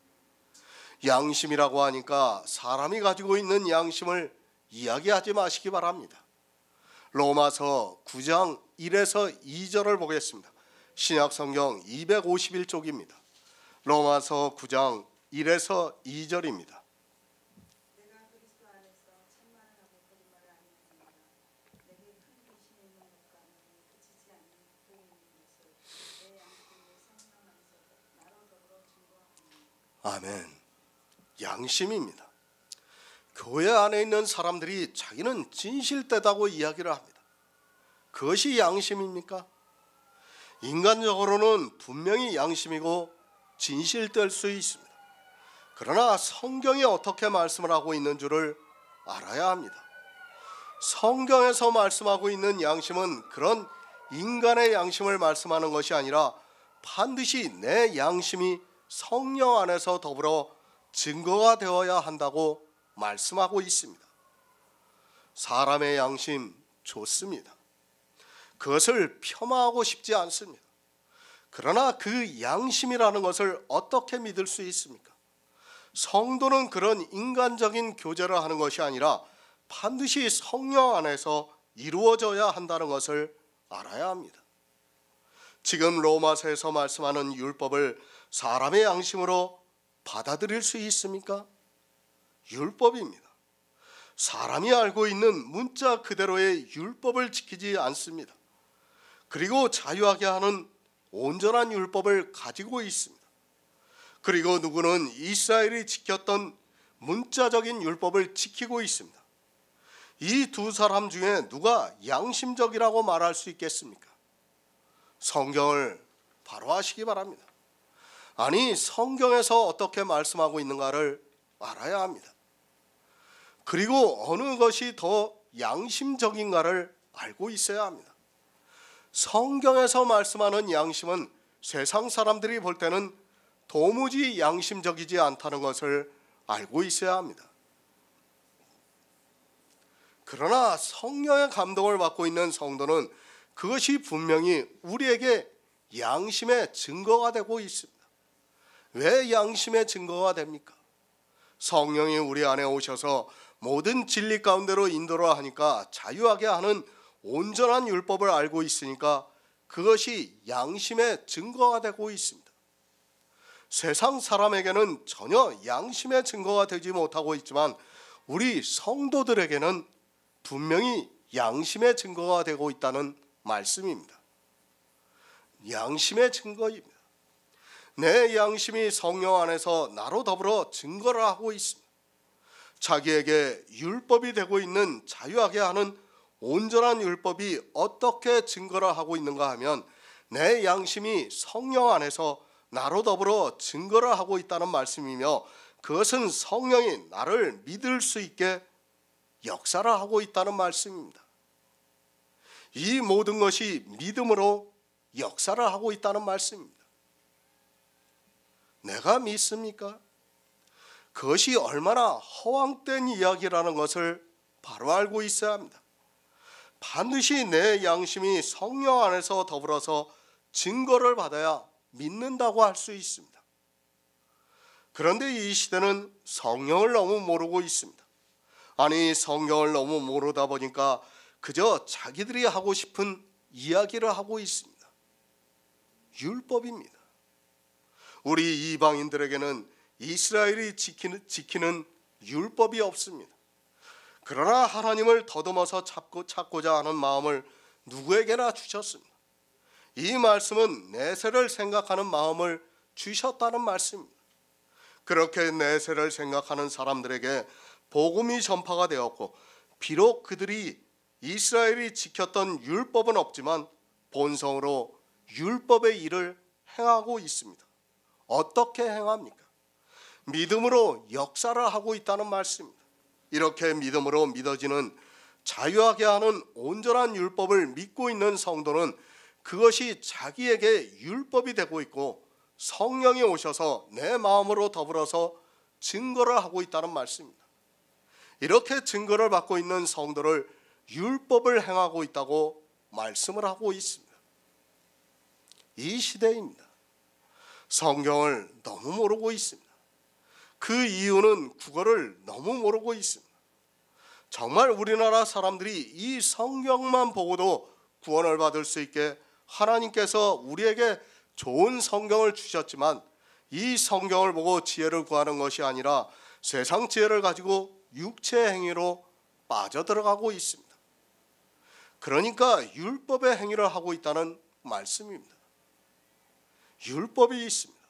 양심이라고 하니까 사람이 가지고 있는 양심을 이야기하지 마시기 바랍니다. 로마서 9장 1에서 2절을 보겠습니다. 신약성경 251쪽입니다. 로마서 9장 1에서 2절입니다. 내가 그리스도 안에서 천만을 하고 거짓말을 아니하니라. 내게 큰 근심이 있는 것과는 그치지 않는 교훈이 있는 것을 내 양심이 성령 안에서 나로 더불어 증거하니. 아멘. 양심입니다. 교회 안에 있는 사람들이 자기는 진실되다고 이야기를 합니다. 그것이 양심입니까? 인간적으로는 분명히 양심이고 진실될 수 있습니다. 그러나 성경이 어떻게 말씀을 하고 있는 줄을 알아야 합니다. 성경에서 말씀하고 있는 양심은 그런 인간의 양심을 말씀하는 것이 아니라 반드시 내 양심이 성령 안에서 더불어 증거가 되어야 한다고 말씀하고 있습니다. 사람의 양심 좋습니다. 그것을 폄하하고 싶지 않습니다. 그러나 그 양심이라는 것을 어떻게 믿을 수 있습니까? 성도는 그런 인간적인 교제를 하는 것이 아니라 반드시 성령 안에서 이루어져야 한다는 것을 알아야 합니다. 지금 로마서에서 말씀하는 율법을 사람의 양심으로 받아들일 수 있습니까? 율법입니다. 사람이 알고 있는 문자 그대로의 율법을 지키지 않습니다. 그리고 자유하게 하는 온전한 율법을 가지고 있습니다. 그리고 누구는 이스라엘이 지켰던 문자적인 율법을 지키고 있습니다. 이 두 사람 중에 누가 양심적이라고 말할 수 있겠습니까? 성경을 바로 하시기 바랍니다. 아니, 성경에서 어떻게 말씀하고 있는가를 알아야 합니다. 그리고 어느 것이 더 양심적인가를 알고 있어야 합니다. 성경에서 말씀하는 양심은 세상 사람들이 볼 때는 도무지 양심적이지 않다는 것을 알고 있어야 합니다. 그러나 성령의 감동을 받고 있는 성도는 그것이 분명히 우리에게 양심의 증거가 되고 있습니다. 왜 양심의 증거가 됩니까? 성령이 우리 안에 오셔서 모든 진리 가운데로 인도를 하니까 자유하게 하는 온전한 율법을 알고 있으니까 그것이 양심의 증거가 되고 있습니다. 세상 사람에게는 전혀 양심의 증거가 되지 못하고 있지만 우리 성도들에게는 분명히 양심의 증거가 되고 있다는 말씀입니다. 양심의 증거입니다. 내 양심이 성령 안에서 나로 더불어 증거를 하고 있습니다. 자기에게 율법이 되고 있는 자유하게 하는 온전한 율법이 어떻게 증거를 하고 있는가 하면 내 양심이 성령 안에서 나로 더불어 증거를 하고 있다는 말씀이며 그것은 성령이 나를 믿을 수 있게 역사를 하고 있다는 말씀입니다. 이 모든 것이 믿음으로 역사를 하고 있다는 말씀입니다. 내가 믿습니까? 그것이 얼마나 허황된 이야기라는 것을 바로 알고 있어야 합니다. 반드시 내 양심이 성령 안에서 더불어서 증거를 받아야 믿는다고 할 수 있습니다. 그런데 이 시대는 성령을 너무 모르고 있습니다. 아니, 성경을 너무 모르다 보니까 그저 자기들이 하고 싶은 이야기를 하고 있습니다. 율법입니다. 우리 이방인들에게는 이스라엘이 지키는 율법이 없습니다. 그러나 하나님을 더듬어서 찾고자 하는 마음을 누구에게나 주셨습니다. 이 말씀은 내세를 생각하는 마음을 주셨다는 말씀입니다. 그렇게 내세를 생각하는 사람들에게 복음이 전파가 되었고 비록 그들이 이스라엘이 지켰던 율법은 없지만 본성으로 율법의 일을 행하고 있습니다. 어떻게 행합니까? 믿음으로 역사를 하고 있다는 말씀입니다. 이렇게 믿음으로 믿어지는 자유하게 하는 온전한 율법을 믿고 있는 성도는 그것이 자기에게 율법이 되고 있고 성령이 오셔서 내 마음으로 더불어서 증거를 하고 있다는 말씀입니다. 이렇게 증거를 받고 있는 성도를 율법을 행하고 있다고 말씀을 하고 있습니다. 이 시대입니다. 성경을 너무 모르고 있습니다. 그 이유는 국어를 너무 모르고 있습니다. 정말 우리나라 사람들이 이 성경만 보고도 구원을 받을 수 있게 하나님께서 우리에게 좋은 성경을 주셨지만 이 성경을 보고 지혜를 구하는 것이 아니라 세상 지혜를 가지고 육체의 행위로 빠져들어가고 있습니다. 그러니까 율법의 행위를 하고 있다는 말씀입니다. 율법이 있습니다.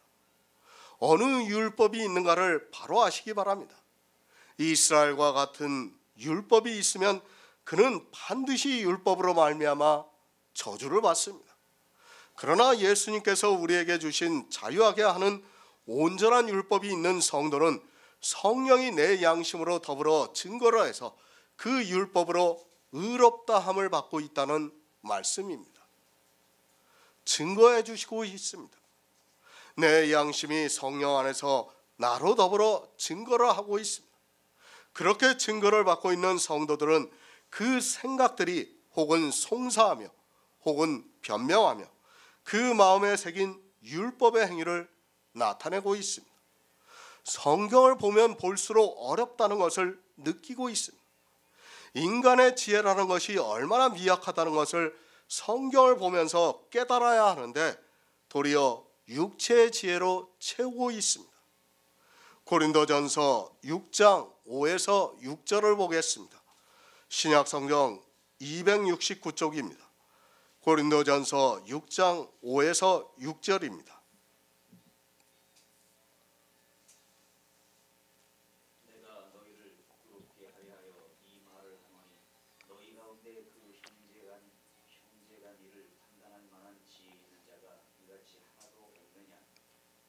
어느 율법이 있는가를 바로 아시기 바랍니다. 이스라엘과 같은 율법이 있으면 그는 반드시 율법으로 말미암아 저주를 받습니다. 그러나 예수님께서 우리에게 주신 자유하게 하는 온전한 율법이 있는 성도는 성령이 내 양심으로 더불어 증거를 해서 그 율법으로 의롭다함을 받고 있다는 말씀입니다. 증거해 주시고 있습니다. 내 양심이 성령 안에서 나로 더불어 증거를 하고 있습니다. 그렇게 증거를 받고 있는 성도들은 그 생각들이 혹은 송사하며 혹은 변명하며 그 마음에 새긴 율법의 행위를 나타내고 있습니다. 성경을 보면 볼수록 어렵다는 것을 느끼고 있습니다. 인간의 지혜라는 것이 얼마나 미약하다는 것을 성경을 보면서 깨달아야 하는데 도리어 육체의 지혜로 채우고 있습니다. 고린도전서 6장 5에서 6절을 보겠습니다. 신약성경 269쪽입니다. 고린도전서 6장 5에서 6절입니다. 내가 너희를 부끄럽게 하려 하여 이 말을 하노니 너희 가운데 그 형제간 일을 판단할 만한 지혜 있는 자가 이같이 하나도 없느냐.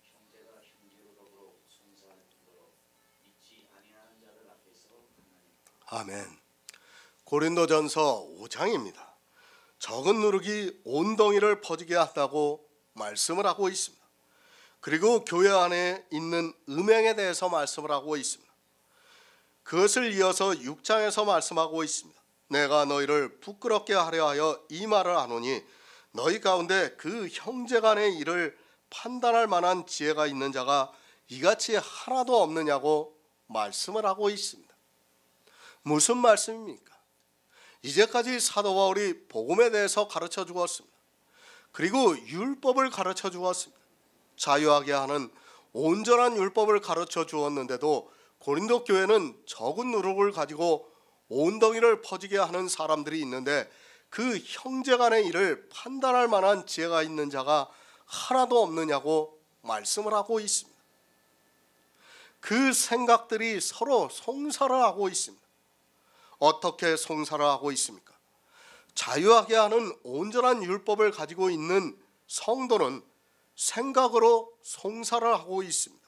형제가 형제로 더불어 송사할 정도로 믿지 아니하는 자들 앞에서 하나님. 아멘. 고린도전서 5장입니다. 적은 누룩이 온 덩이를 퍼지게 한다고 말씀을 하고 있습니다. 그리고 교회 안에 있는 음행에 대해서 말씀을 하고 있습니다. 그것을 이어서 6장에서 말씀하고 있습니다. 내가 너희를 부끄럽게 하려 하여 이 말을 하노니 너희 가운데 그 형제간의 일을 판단할 만한 지혜가 있는 자가 이같이 하나도 없느냐고 말씀을 하고 있습니다. 무슨 말씀입니까? 이제까지 사도 바울이 복음에 대해서 가르쳐 주었습니다. 그리고 율법을 가르쳐 주었습니다. 자유하게 하는 온전한 율법을 가르쳐 주었는데도 고린도 교회는 적은 누룩을 가지고 온덩이를 퍼지게 하는 사람들이 있는데 그 형제간의 일을 판단할 만한 지혜가 있는 자가 하나도 없느냐고 말씀을 하고 있습니다. 그 생각들이 서로 송사를 하고 있습니다. 어떻게 송사를 하고 있습니까? 자유하게 하는 온전한 율법을 가지고 있는 성도는 생각으로 송사를 하고 있습니다.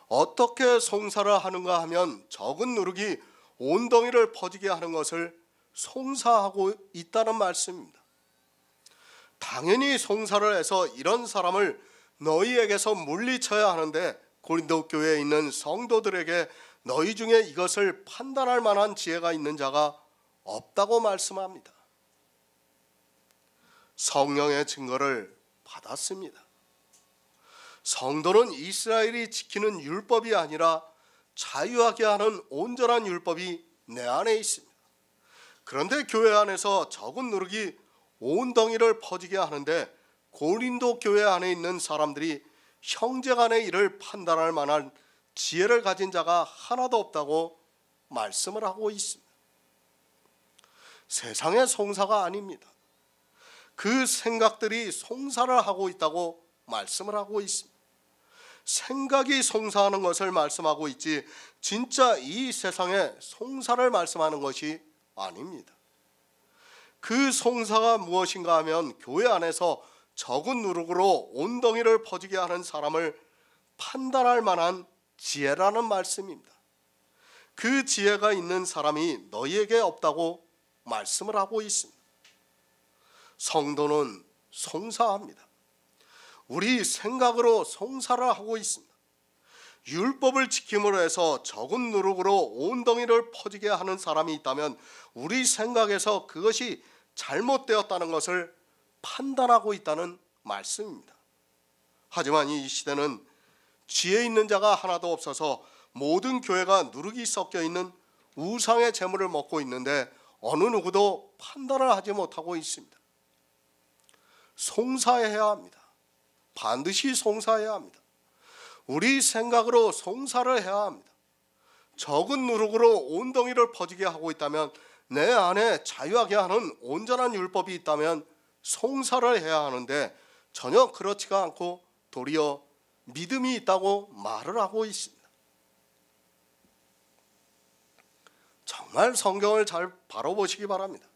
어떻게 송사를 하는가 하면 적은 누룩이 온덩이를 퍼지게 하는 것을 송사하고 있다는 말씀입니다. 당연히 송사를 해서 이런 사람을 너희에게서 물리쳐야 하는데 고린도 교회에 있는 성도들에게 너희 중에 이것을 판단할 만한 지혜가 있는 자가 없다고 말씀합니다. 성령의 증거를 받았습니다. 성도는 이스라엘이 지키는 율법이 아니라 자유하게 하는 온전한 율법이 내 안에 있습니다. 그런데 교회 안에서 적은 누룩이 온 덩이를 퍼지게 하는데 고린도 교회 안에 있는 사람들이 형제간의 일을 판단할 만한 지혜를 가진 자가 하나도 없다고 말씀을 하고 있습니다. 세상의 송사가 아닙니다. 그 생각들이 송사를 하고 있다고 말씀을 하고 있습니다. 생각이 송사하는 것을 말씀하고 있지 진짜 이 세상에 송사를 말씀하는 것이 아닙니다. 그 송사가 무엇인가 하면 교회 안에서 적은 누룩으로 온덩이를 퍼지게 하는 사람을 판단할 만한 지혜라는 말씀입니다. 그 지혜가 있는 사람이 너희에게 없다고 말씀을 하고 있습니다. 성도는 송사합니다. 우리 생각으로 송사를 하고 있습니다. 율법을 지킴으로 해서 적은 누룩으로 온덩이를 퍼지게 하는 사람이 있다면 우리 생각에서 그것이 잘못되었다는 것을 판단하고 있다는 말씀입니다. 하지만 이 시대는 지혜 있는 자가 하나도 없어서 모든 교회가 누룩이 섞여 있는 우상의 재물을 먹고 있는데 어느 누구도 판단을 하지 못하고 있습니다. 송사해야 합니다. 반드시 송사해야 합니다. 우리 생각으로 송사를 해야 합니다. 적은 누룩으로 온덩이를 퍼지게 하고 있다면 내 안에 자유하게 하는 온전한 율법이 있다면 송사를 해야 하는데 전혀 그렇지가 않고 도리어 믿음이 있다고 말을 하고 있습니다. 정말 성경을 잘 바라보시기 바랍니다.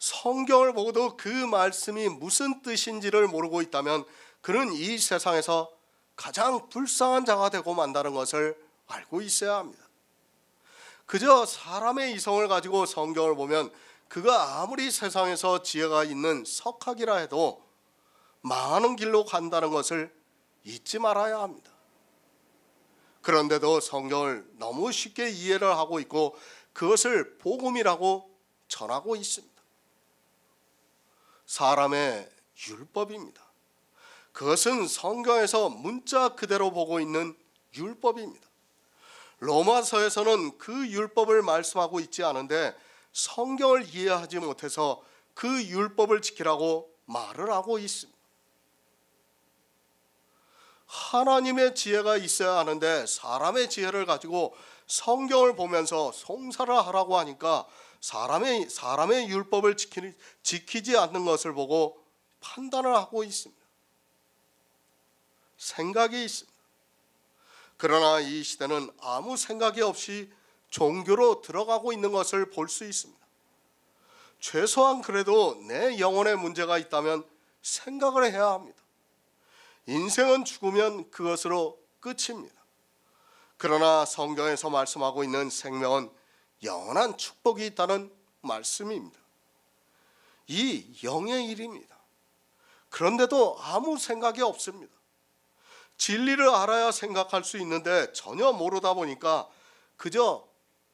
성경을 보고도 그 말씀이 무슨 뜻인지를 모르고 있다면 그는 이 세상에서 가장 불쌍한 자가 되고 만다는 것을 알고 있어야 합니다. 그저 사람의 이성을 가지고 성경을 보면 그가 아무리 세상에서 지혜가 있는 석학이라 해도 망하는 길로 간다는 것을 잊지 말아야 합니다. 그런데도 성경을 너무 쉽게 이해를 하고 있고 그것을 복음이라고 전하고 있습니다. 사람의 율법입니다. 그것은 성경에서 문자 그대로 보고 있는 율법입니다. 로마서에서는 그 율법을 말씀하고 있지 않은데 성경을 이해하지 못해서 그 율법을 지키라고 말을 하고 있습니다. 하나님의 지혜가 있어야 하는데 사람의 지혜를 가지고 성경을 보면서 송사를 하라고 하니까 사람의 율법을 지키지 않는 것을 보고 판단을 하고 있습니다. 생각이 있습니다. 그러나 이 시대는 아무 생각이 없이 종교로 들어가고 있는 것을 볼 수 있습니다. 최소한 그래도 내 영혼에 문제가 있다면 생각을 해야 합니다. 인생은 죽으면 그것으로 끝입니다. 그러나 성경에서 말씀하고 있는 생명은 영원한 축복이 있다는 말씀입니다. 이 영의 일입니다. 그런데도 아무 생각이 없습니다. 진리를 알아야 생각할 수 있는데 전혀 모르다 보니까 그저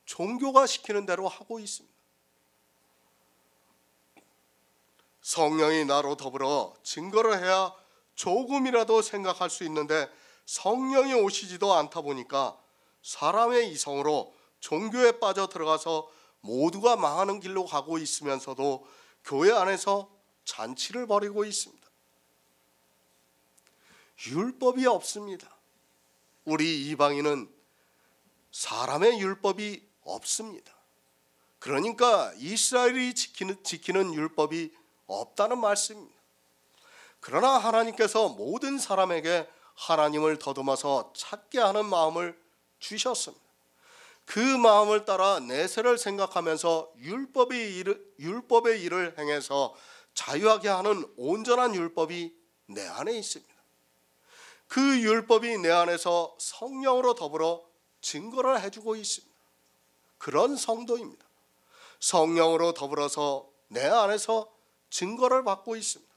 종교가 시키는 대로 하고 있습니다. 성령이 나로 더불어 증거를 해야 조금이라도 생각할 수 있는데 성령이 오시지도 않다 보니까 사람의 이성으로 종교에 빠져 들어가서 모두가 망하는 길로 가고 있으면서도 교회 안에서 잔치를 벌이고 있습니다. 율법이 없습니다. 우리 이방인은 사람의 율법이 없습니다. 그러니까 이스라엘이 지키는 율법이 없다는 말씀입니다. 그러나 하나님께서 모든 사람에게 하나님을 더듬어서 찾게 하는 마음을 주셨습니다. 그 마음을 따라 내세를 생각하면서 율법의 일을 행해서 자유하게 하는 온전한 율법이 내 안에 있습니다. 그 율법이 내 안에서 성령으로 더불어 증거를 해주고 있습니다. 그런 성도입니다. 성령으로 더불어서 내 안에서 증거를 받고 있습니다.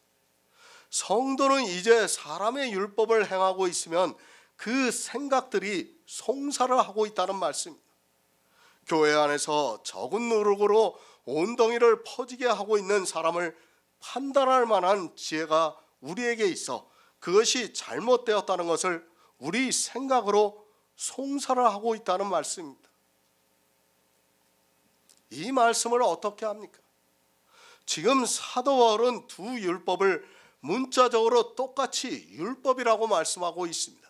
성도는 이제 사람의 율법을 행하고 있으면 그 생각들이 송사를 하고 있다는 말씀입니다. 교회 안에서 적은 누룩으로 온덩이를 퍼지게 하고 있는 사람을 판단할 만한 지혜가 우리에게 있어 그것이 잘못되었다는 것을 우리 생각으로 송사를 하고 있다는 말씀입니다. 이 말씀을 어떻게 합니까? 지금 사도 바울은 두 율법을 문자적으로 똑같이 율법이라고 말씀하고 있습니다.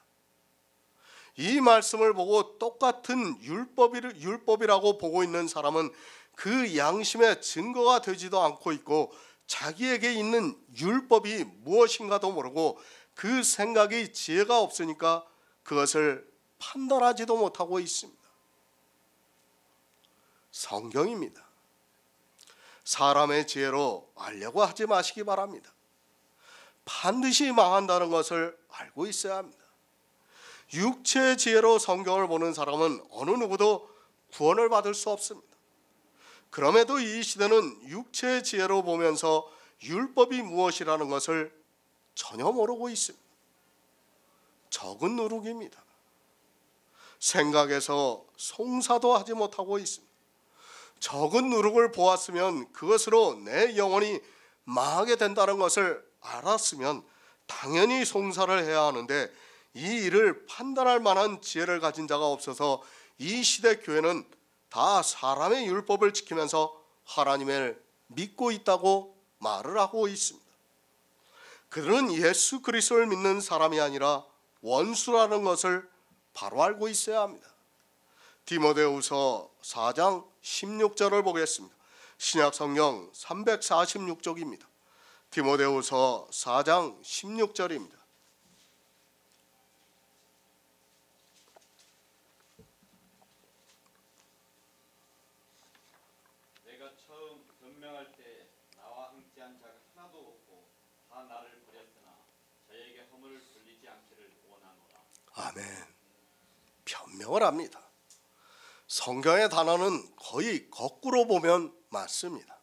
이 말씀을 보고 똑같은 율법이라고 보고 있는 사람은 그 양심의 증거가 되지도 않고 있고 자기에게 있는 율법이 무엇인가도 모르고 그 생각이 지혜가 없으니까 그것을 판단하지도 못하고 있습니다. 성경입니다. 사람의 지혜로 알려고 하지 마시기 바랍니다. 반드시 망한다는 것을 알고 있어야 합니다. 육체의 지혜로 성경을 보는 사람은 어느 누구도 구원을 받을 수 없습니다. 그럼에도 이 시대는 육체의 지혜로 보면서 율법이 무엇이라는 것을 전혀 모르고 있습니다. 적은 누룩입니다. 생각에서 송사도 하지 못하고 있습니다. 적은 누룩을 보았으면 그것으로 내 영혼이 망하게 된다는 것을 알았으면 당연히 송사를 해야 하는데 이 일을 판단할 만한 지혜를 가진 자가 없어서 이 시대 교회는 다 사람의 율법을 지키면서 하나님을 믿고 있다고 말을 하고 있습니다. 그들은 예수 그리스도를 믿는 사람이 아니라 원수라는 것을 바로 알고 있어야 합니다. 디모데후서 4장 16절을 보겠습니다. 신약성경 346쪽입니다. 디모데후서 4장 16절입니다. 내가 처음 변명할 때 허물을 돌리지 않기를 원하노라. 아멘. 변명을 합니다. 성경의 단어는 거의 거꾸로 보면 맞습니다.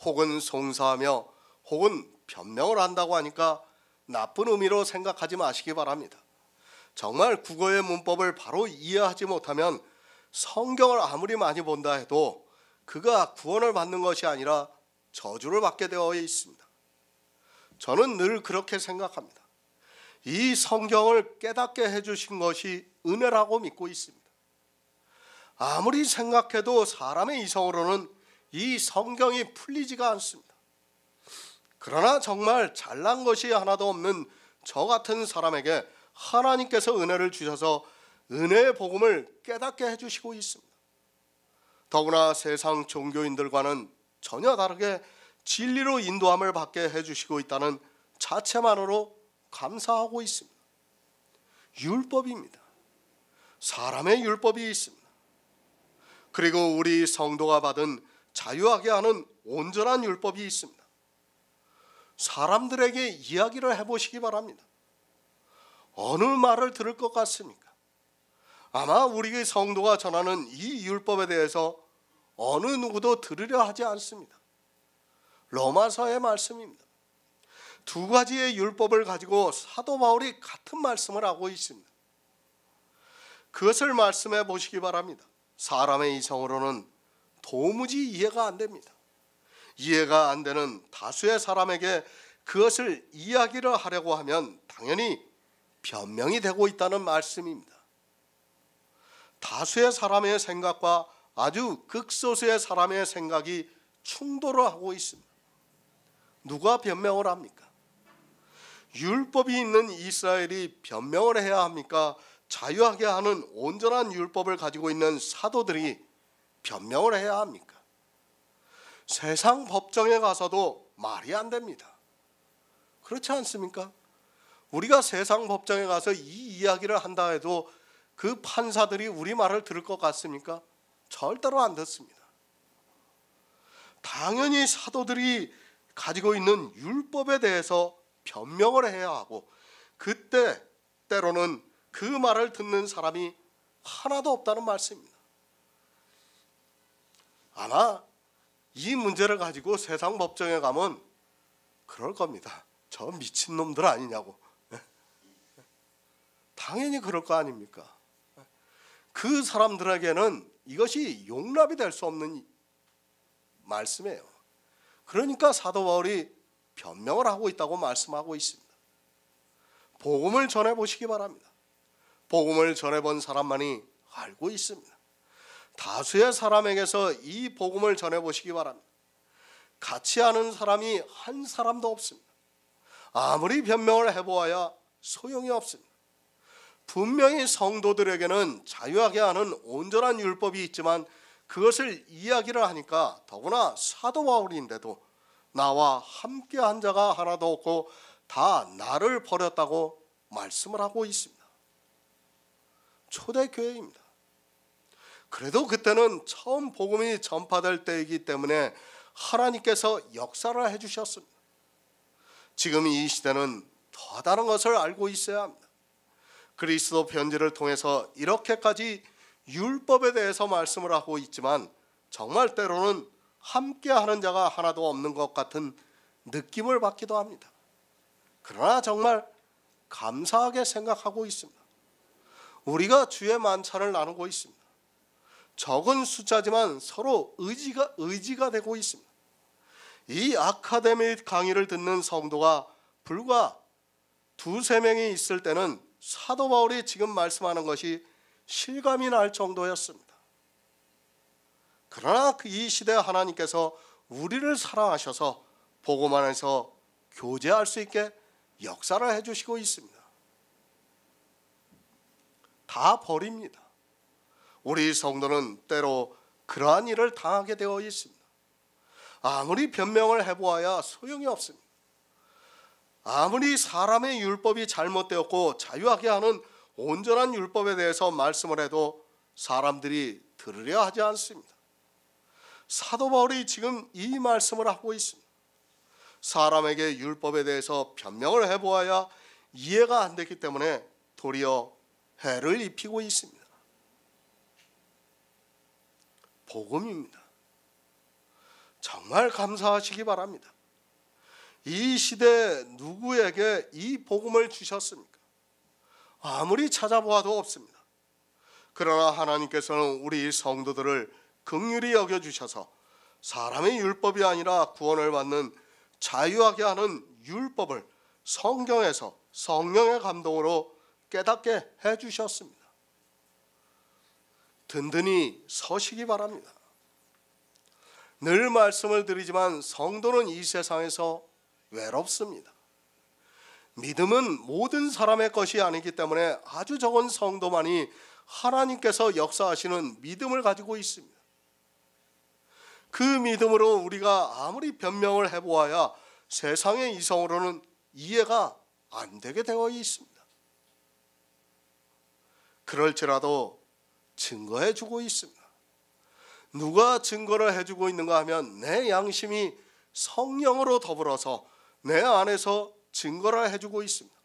혹은 송사하며 혹은 변명을 한다고 하니까 나쁜 의미로 생각하지 마시기 바랍니다. 정말 국어의 문법을 바로 이해하지 못하면 성경을 아무리 많이 본다 해도 그가 구원을 받는 것이 아니라 저주를 받게 되어 있습니다. 저는 늘 그렇게 생각합니다. 이 성경을 깨닫게 해주신 것이 은혜라고 믿고 있습니다. 아무리 생각해도 사람의 이성으로는 이 성경이 풀리지가 않습니다. 그러나 정말 잘난 것이 하나도 없는 저 같은 사람에게 하나님께서 은혜를 주셔서 은혜의 복음을 깨닫게 해주시고 있습니다. 더구나 세상 종교인들과는 전혀 다르게 진리로 인도함을 받게 해주시고 있다는 자체만으로 감사하고 있습니다. 율법입니다. 사람의 율법이 있습니다. 그리고 우리 성도가 받은 자유하게 하는 온전한 율법이 있습니다. 사람들에게 이야기를 해보시기 바랍니다. 어느 말을 들을 것 같습니까? 아마 우리 성도가 전하는 이 율법에 대해서 어느 누구도 들으려 하지 않습니다. 로마서의 말씀입니다. 두 가지의 율법을 가지고 사도 바울이 같은 말씀을 하고 있습니다. 그것을 말씀해 보시기 바랍니다. 사람의 이성으로는 도무지 이해가 안 됩니다. 이해가 안 되는 다수의 사람에게 그것을 이야기를 하려고 하면 당연히 변명이 되고 있다는 말씀입니다. 다수의 사람의 생각과 아주 극소수의 사람의 생각이 충돌을 하고 있습니다. 누가 변명을 합니까? 율법이 있는 이스라엘이 변명을 해야 합니까? 자유하게 하는 온전한 율법을 가지고 있는 사도들이 변명을 해야 합니까? 세상 법정에 가서도 말이 안 됩니다. 그렇지 않습니까? 우리가 세상 법정에 가서 이 이야기를 한다 해도 그 판사들이 우리 말을 들을 것 같습니까? 절대로 안 듣습니다. 당연히 사도들이 가지고 있는 율법에 대해서 변명을 해야 하고, 그때 때로는 그 말을 듣는 사람이 하나도 없다는 말씀입니다. 아마 이 문제를 가지고 세상 법정에 가면 그럴 겁니다. 저 미친놈들 아니냐고. 당연히 그럴 거 아닙니까? 그 사람들에게는 이것이 용납이 될 수 없는 말씀이에요. 그러니까 사도 바울이 변명을 하고 있다고 말씀하고 있습니다. 복음을 전해보시기 바랍니다. 복음을 전해본 사람만이 알고 있습니다. 다수의 사람에게서 이 복음을 전해보시기 바랍니다. 같이 아는 사람이 한 사람도 없습니다. 아무리 변명을 해보아야 소용이 없습니다. 분명히 성도들에게는 자유하게 하는 온전한 율법이 있지만 그것을 이야기를 하니까, 더구나 사도 바울인데도 나와 함께한 자가 하나도 없고 다 나를 버렸다고 말씀을 하고 있습니다. 초대교회입니다. 그래도 그때는 처음 복음이 전파될 때이기 때문에 하나님께서 역사를 해주셨습니다. 지금 이 시대는 더 다른 것을 알고 있어야 합니다. 그리스도 편지를 통해서 이렇게까지 율법에 대해서 말씀을 하고 있지만 정말 때로는 함께하는 자가 하나도 없는 것 같은 느낌을 받기도 합니다. 그러나 정말 감사하게 생각하고 있습니다. 우리가 주의 만찬을 나누고 있습니다. 적은 숫자지만 서로 의지가 되고 있습니다. 이 아카데미 강의를 듣는 성도가 불과 2-3명이 있을 때는 사도 바울이 지금 말씀하는 것이 실감이 날 정도였습니다. 그러나 이 시대 하나님께서 우리를 사랑하셔서 복음 안에서 교제할 수 있게 역사를 해주시고 있습니다. 다 버립니다. 우리 성도는 때로 그러한 일을 당하게 되어 있습니다. 아무리 변명을 해보아야 소용이 없습니다. 아무리 사람의 율법이 잘못되었고 자유하게 하는 온전한 율법에 대해서 말씀을 해도 사람들이 들으려 하지 않습니다. 사도 바울이 지금 이 말씀을 하고 있습니다. 사람에게 율법에 대해서 변명을 해보아야 이해가 안 되기 때문에 도리어 해를 입히고 있습니다. 복음입니다. 정말 감사하시기 바랍니다. 이 시대 누구에게 이 복음을 주셨습니까? 아무리 찾아보아도 없습니다. 그러나 하나님께서는 우리 성도들을 긍휼히 여겨주셔서 사람의 율법이 아니라 구원을 받는 자유하게 하는 율법을 성경에서 성령의 감동으로 깨닫게 해주셨습니다. 든든히 서시기 바랍니다. 늘 말씀을 드리지만 성도는 이 세상에서 외롭습니다. 믿음은 모든 사람의 것이 아니기 때문에 아주 적은 성도만이 하나님께서 역사하시는 믿음을 가지고 있습니다. 그 믿음으로 우리가 아무리 변명을 해보아야 세상의 이성으로는 이해가 안 되게 되어 있습니다. 그럴지라도 증거해주고 있습니다. 누가 증거를 해주고 있는가 하면 내 양심이 성령으로 더불어서 내 안에서 증거를 해주고 있습니다.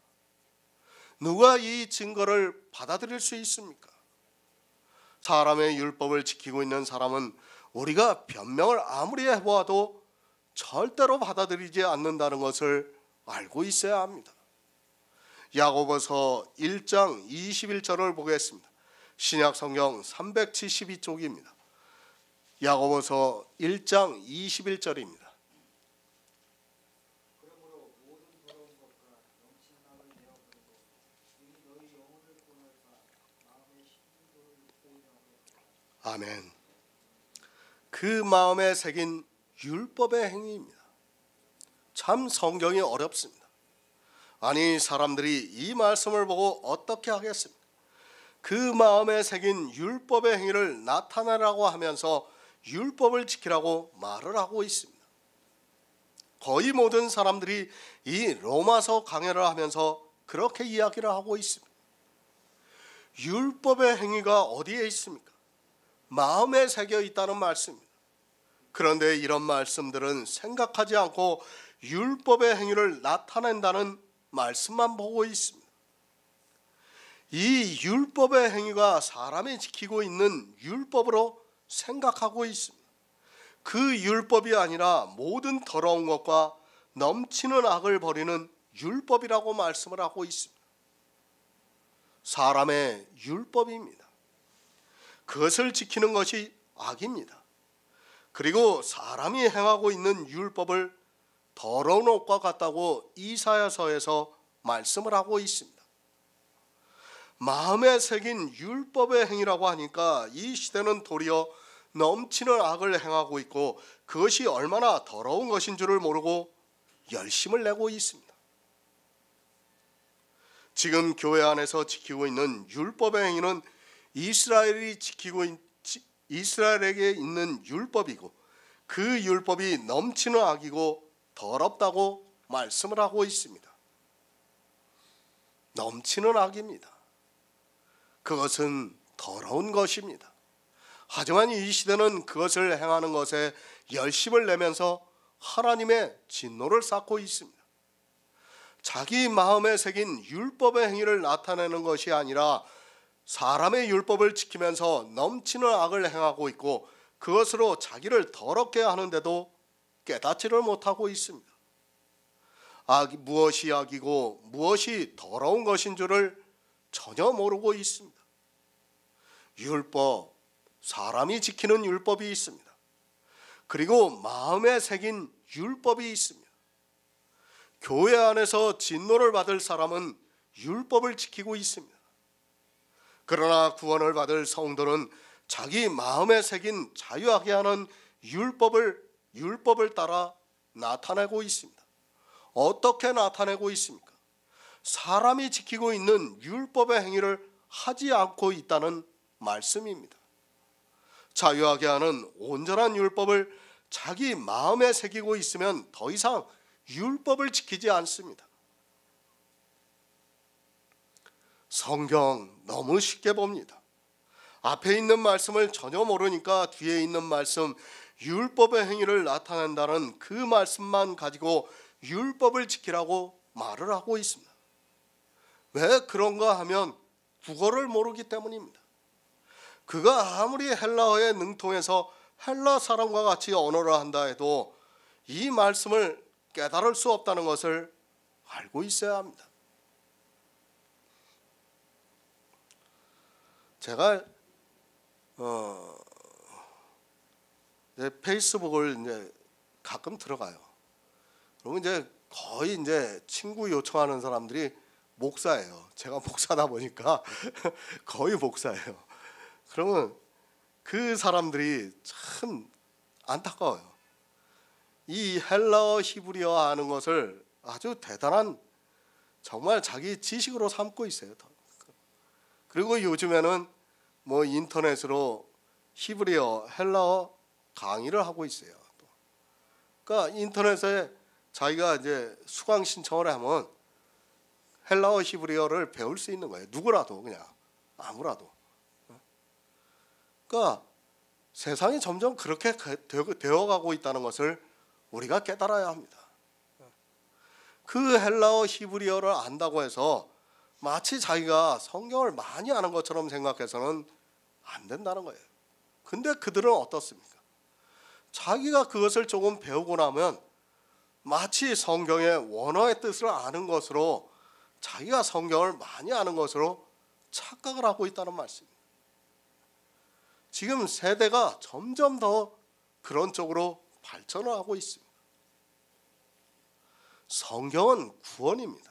누가 이 증거를 받아들일 수 있습니까? 사람의 율법을 지키고 있는 사람은 우리가 변명을 아무리 해보아도 절대로 받아들이지 않는다는 것을 알고 있어야 합니다. 야고보서 1장 21절을 보겠습니다. 신약성경 372쪽입니다. 야고보서 1장 21절입니다. 그러므로 모든 더러운 것과 넘친 악을 내어버리고 이미 너희 영혼을 구원할 바 마음의 신중도를 보이라고. 아멘. 그 마음에 새긴 율법의 행위입니다. 참 성경이 어렵습니다. 아니 사람들이 이 말씀을 보고 어떻게 하겠습니까? 그 마음에 새긴 율법의 행위를 나타내라고 하면서 율법을 지키라고 말을 하고 있습니다. 거의 모든 사람들이 이 로마서 강해를 하면서 그렇게 이야기를 하고 있습니다. 율법의 행위가 어디에 있습니까? 마음에 새겨 있다는 말씀입니다. 그런데 이런 말씀들은 생각하지 않고 율법의 행위를 나타낸다는 말씀만 보고 있습니다. 이 율법의 행위가 사람이 지키고 있는 율법으로 생각하고 있습니다. 그 율법이 아니라 모든 더러운 것과 넘치는 악을 버리는 율법이라고 말씀을 하고 있습니다. 사람의 율법입니다. 그것을 지키는 것이 악입니다. 그리고 사람이 행하고 있는 율법을 더러운 옷과 같다고 이사야서에서 말씀을 하고 있습니다. 마음에 새긴 율법의 행위라고 하니까 이 시대는 도리어 넘치는 악을 행하고 있고 그것이 얼마나 더러운 것인 줄을 모르고 열심을 내고 있습니다. 지금 교회 안에서 지키고 있는 율법의 행위는 이스라엘에게 있는 율법이고 그 율법이 넘치는 악이고 더럽다고 말씀을 하고 있습니다. 넘치는 악입니다. 그것은 더러운 것입니다. 하지만 이 시대는 그것을 행하는 것에 열심을 내면서 하나님의 진노를 쌓고 있습니다. 자기 마음에 새긴 율법의 행위를 나타내는 것이 아니라 사람의 율법을 지키면서 넘치는 악을 행하고 있고 그것으로 자기를 더럽게 하는데도 깨닫지를 못하고 있습니다. 무엇이 악이고 무엇이 더러운 것인 줄을 전혀 모르고 있습니다. 율법, 사람이 지키는 율법이 있습니다. 그리고 마음에 새긴 율법이 있습니다. 교회 안에서 진노를 받을 사람은 율법을 지키고 있습니다. 그러나 구원을 받을 성도는 자기 마음에 새긴 자유하게 하는 율법을 따라 나타내고 있습니다. 어떻게 나타내고 있습니까? 사람이 지키고 있는 율법의 행위를 하지 않고 있다는 말씀입니다. 자유하게 하는 온전한 율법을 자기 마음에 새기고 있으면 더 이상 율법을 지키지 않습니다. 성경 너무 쉽게 봅니다. 앞에 있는 말씀을 전혀 모르니까 뒤에 있는 말씀 율법의 행위를 나타낸다는 그 말씀만 가지고 율법을 지키라고 말을 하고 있습니다. 왜 그런가 하면 국어를 모르기 때문입니다. 그가 아무리 헬라어에 능통해서 헬라 사람과 같이 언어를 한다 해도 이 말씀을 깨달을 수 없다는 것을 알고 있어야 합니다. 제가 페이스북을 이제 가끔 들어가요. 그러면 이제 거의 이제 친구 요청하는 사람들이 목사예요. 제가 목사다 보니까 거의 목사예요. 그러면 그 사람들이 참 안타까워요. 이 헬라어 히브리어 하는 것을 아주 대단한 정말 자기 지식으로 삼고 있어요. 그리고 요즘에는 뭐 인터넷으로 히브리어, 헬라어 강의를 하고 있어요. 그러니까 인터넷에 자기가 이제 수강 신청을 하면 헬라어 히브리어를 배울 수 있는 거예요. 누구라도 그냥 아무라도. 그러니까 세상이 점점 그렇게 되어가고 있다는 것을 우리가 깨달아야 합니다. 그 헬라어 히브리어를 안다고 해서 마치 자기가 성경을 많이 아는 것처럼 생각해서는 안 된다는 거예요. 근데 그들은 어떻습니까? 자기가 그것을 조금 배우고 나면 마치 성경의 원어의 뜻을 아는 것으로 자기가 성경을 많이 아는 것으로 착각을 하고 있다는 말씀입니다. 지금 세대가 점점 더 그런 쪽으로 발전을 하고 있습니다. 성경은 구원입니다.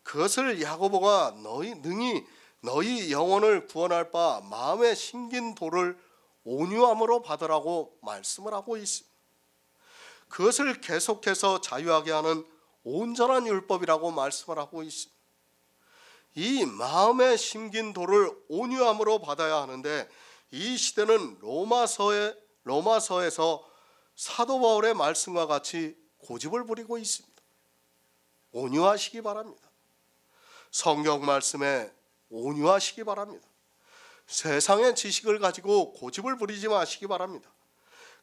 그것을 야고보가 능히 너희 영혼을 구원할 바 마음에 심긴 도를 온유함으로 받으라고 말씀을 하고 있습니다. 그것을 계속해서 자유하게 하는 온전한 율법이라고 말씀을 하고 있습니다. 이 마음에 심긴 도를 온유함으로 받아야 하는데 이 시대는 로마서에서 사도 바울의 말씀과 같이 고집을 부리고 있습니다. 온유하시기 바랍니다. 성경 말씀에 온유하시기 바랍니다. 세상의 지식을 가지고 고집을 부리지 마시기 바랍니다.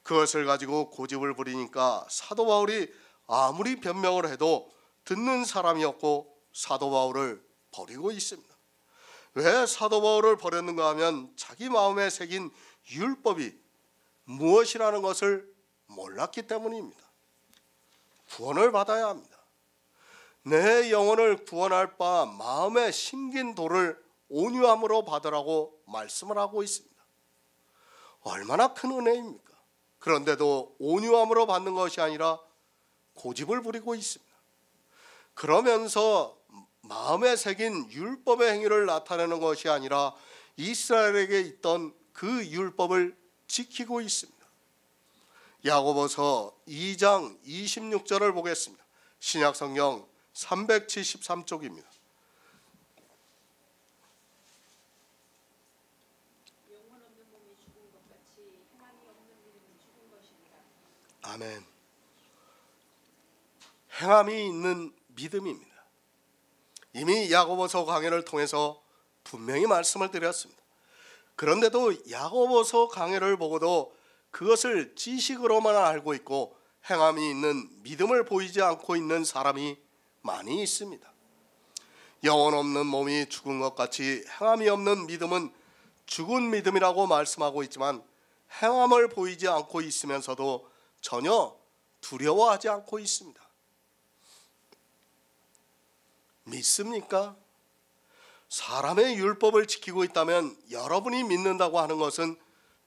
그것을 가지고 고집을 부리니까 사도 바울이 아무리 변명을 해도 듣는 사람이 없고 사도 바울을 버리고 있습니다. 왜 사도 바울을 버렸는가 하면 자기 마음에 새긴 율법이 무엇이라는 것을 몰랐기 때문입니다. 구원을 받아야 합니다. 내 영혼을 구원할 바 마음에 심긴 도를 온유함으로 받으라고 말씀을 하고 있습니다. 얼마나 큰 은혜입니까? 그런데도 온유함으로 받는 것이 아니라 고집을 부리고 있습니다. 그러면서 마음에 새긴 율법의 행위를 나타내는 것이 아니라 이스라엘에게 있던 그 율법을 지키고 있습니다. 야고보서 2장 26절을 보겠습니다. 신약성경 373쪽입니다. 영혼 없는 몸이 죽은 것 같이 행함이 없는 믿음은 죽은 것이니라. 아멘. 행함이 있는 믿음입니다. 이미 야고보서 강해를 통해서 분명히 말씀을 드렸습니다. 그런데도 야고보서 강해를 보고도 그것을 지식으로만 알고 있고 행함이 있는 믿음을 보이지 않고 있는 사람이 많이 있습니다. 영혼 없는 몸이 죽은 것 같이 행함이 없는 믿음은 죽은 믿음이라고 말씀하고 있지만 행함을 보이지 않고 있으면서도 전혀 두려워하지 않고 있습니다. 믿습니까? 사람의 율법을 지키고 있다면 여러분이 믿는다고 하는 것은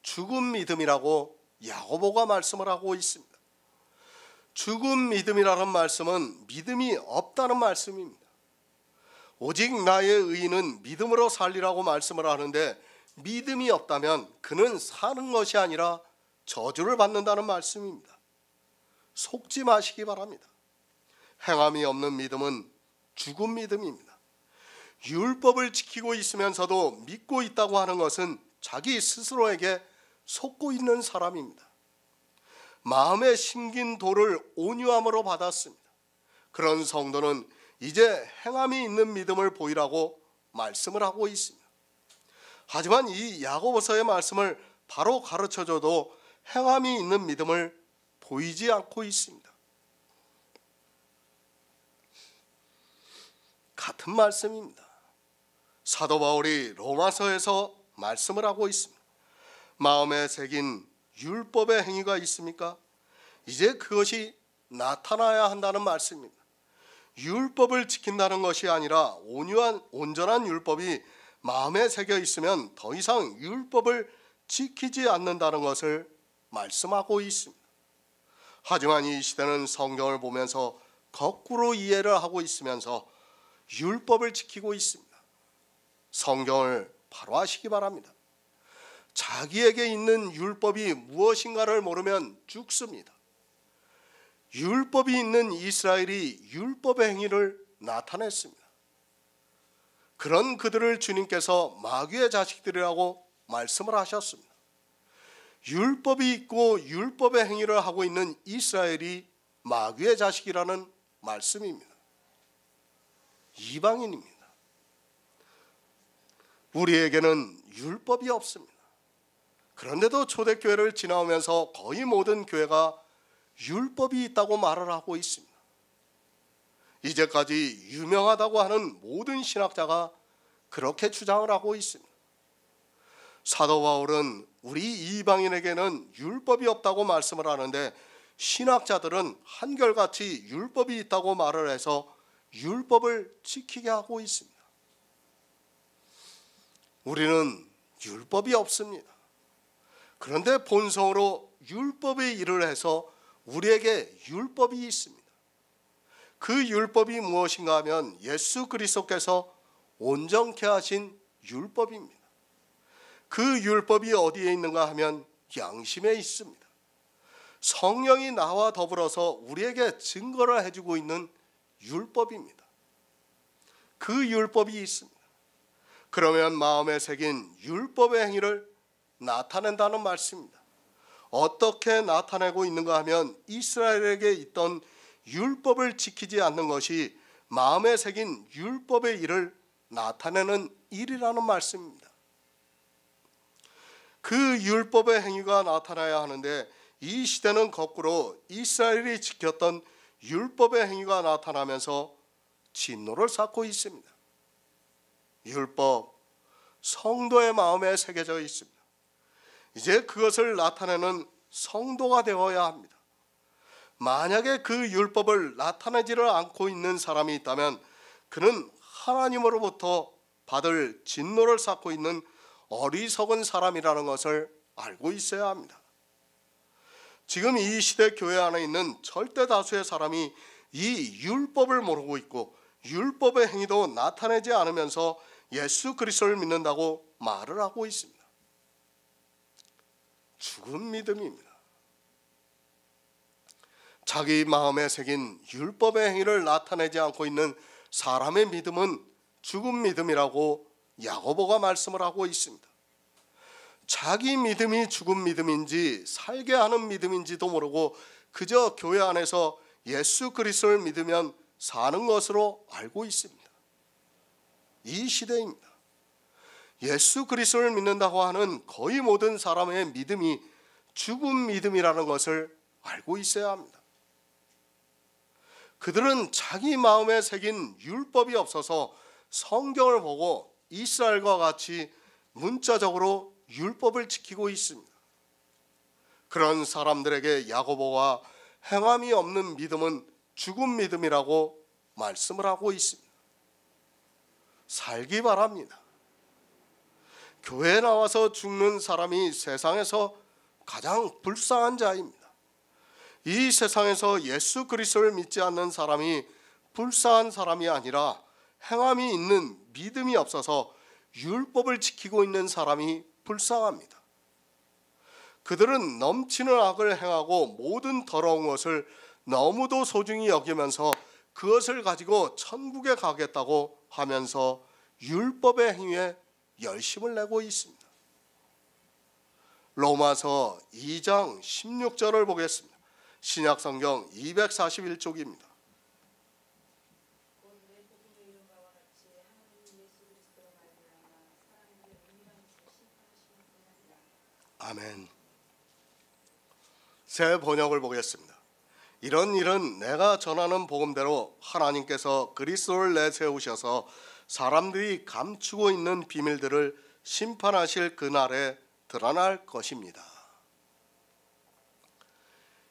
죽은 믿음이라고 야고보가 말씀을 하고 있습니다. 죽은 믿음이라는 말씀은 믿음이 없다는 말씀입니다. 오직 나의 의인은 믿음으로 살리라고 말씀을 하는데 믿음이 없다면 그는 사는 것이 아니라 저주를 받는다는 말씀입니다. 속지 마시기 바랍니다. 행함이 없는 믿음은 죽은 믿음입니다. 율법을 지키고 있으면서도 믿고 있다고 하는 것은 자기 스스로에게 속고 있는 사람입니다. 마음에 심긴 도를 온유함으로 받았습니다. 그런 성도는 이제 행함이 있는 믿음을 보이라고 말씀을 하고 있습니다. 하지만 이 야고보서의 말씀을 바로 가르쳐줘도 행함이 있는 믿음을 보이지 않고 있습니다. 같은 말씀입니다. 사도 바울이 로마서에서 말씀을 하고 있습니다. 마음에 새긴 율법의 행위가 있습니까? 이제 그것이 나타나야 한다는 말씀입니다. 율법을 지킨다는 것이 아니라 온전한 율법이 마음에 새겨 있으면 더 이상 율법을 지키지 않는다는 것을 말씀하고 있습니다. 하지만 이 시대는 성경을 보면서 거꾸로 이해를 하고 있으면서 율법을 지키고 있습니다. 성경을 바로 하시기 바랍니다. 자기에게 있는 율법이 무엇인가를 모르면 죽습니다. 율법이 있는 이스라엘이 율법의 행위를 나타냈습니다. 그런 그들을 주님께서 마귀의 자식들이라고 말씀을 하셨습니다. 율법이 있고 율법의 행위를 하고 있는 이스라엘이 마귀의 자식이라는 말씀입니다. 이방인입니다. 우리에게는 율법이 없습니다. 그런데도 초대교회를 지나오면서 거의 모든 교회가 율법이 있다고 말을 하고 있습니다. 이제까지 유명하다고 하는 모든 신학자가 그렇게 주장을 하고 있습니다. 사도 바울은 우리 이방인에게는 율법이 없다고 말씀을 하는데 신학자들은 한결같이 율법이 있다고 말을 해서 율법을 지키게 하고 있습니다. 우리는 율법이 없습니다. 그런데 본성으로 율법의 일을 해서 우리에게 율법이 있습니다. 그 율법이 무엇인가 하면 예수 그리스도께서 온전케 하신 율법입니다. 그 율법이 어디에 있는가 하면 양심에 있습니다. 성령이 나와 더불어서 우리에게 증거를 해주고 있는 율법입니다. 그 율법이 있습니다. 그러면 마음에 새긴 율법의 행위를 나타낸다는 말씀입니다. 어떻게 나타내고 있는가 하면 이스라엘에게 있던 율법을 지키지 않는 것이 마음에 새긴 율법의 일을 나타내는 일이라는 말씀입니다. 그 율법의 행위가 나타나야 하는데 이 시대는 거꾸로 이스라엘이 지켰던 율법의 행위가 나타나면서 진노를 쌓고 있습니다. 율법, 성도의 마음에 새겨져 있습니다. 이제 그것을 나타내는 성도가 되어야 합니다. 만약에 그 율법을 나타내지를 않고 있는 사람이 있다면 그는 하나님으로부터 받을 진노를 쌓고 있는 어리석은 사람이라는 것을 알고 있어야 합니다. 지금 이 시대 교회 안에 있는 절대 다수의 사람이 이 율법을 모르고 있고 율법의 행위도 나타내지 않으면서 예수 그리스도를 믿는다고 말을 하고 있습니다. 죽은 믿음입니다. 자기 마음에 새긴 율법의 행위를 나타내지 않고 있는 사람의 믿음은 죽은 믿음이라고 야고보가 말씀을 하고 있습니다. 자기 믿음이 죽은 믿음인지 살게 하는 믿음인지도 모르고 그저 교회 안에서 예수 그리스도를 믿으면 사는 것으로 알고 있습니다. 이 시대입니다. 예수 그리스도를 믿는다고 하는 거의 모든 사람의 믿음이 죽은 믿음이라는 것을 알고 있어야 합니다. 그들은 자기 마음에 새긴 율법이 없어서 성경을 보고 이스라엘과 같이 문자적으로 율법을 지키고 있습니다. 그런 사람들에게 야고보가 행함이 없는 믿음은 죽은 믿음이라고 말씀을 하고 있습니다. 살기 바랍니다. 교회에 나와서 죽는 사람이 세상에서 가장 불쌍한 자입니다. 이 세상에서 예수 그리스도를 믿지 않는 사람이 불쌍한 사람이 아니라 행함이 있는 믿음이 없어서 율법을 지키고 있는 사람이 불쌍합니다. 그들은 넘치는 악을 행하고 모든 더러운 것을 너무도 소중히 여기면서 그것을 가지고 천국에 가겠다고 하면서 율법의 행위에 열심을 내고 있습니다. 로마서 2장 16절을 보겠습니다. 신약성경 241쪽입니다. 아멘. 새 번역을 보겠습니다. 이런 일은 내가 전하는 복음대로 하나님께서 그리스도를 내세우셔서 사람들이 감추고 있는 비밀들을 심판하실 그날에 드러날 것입니다.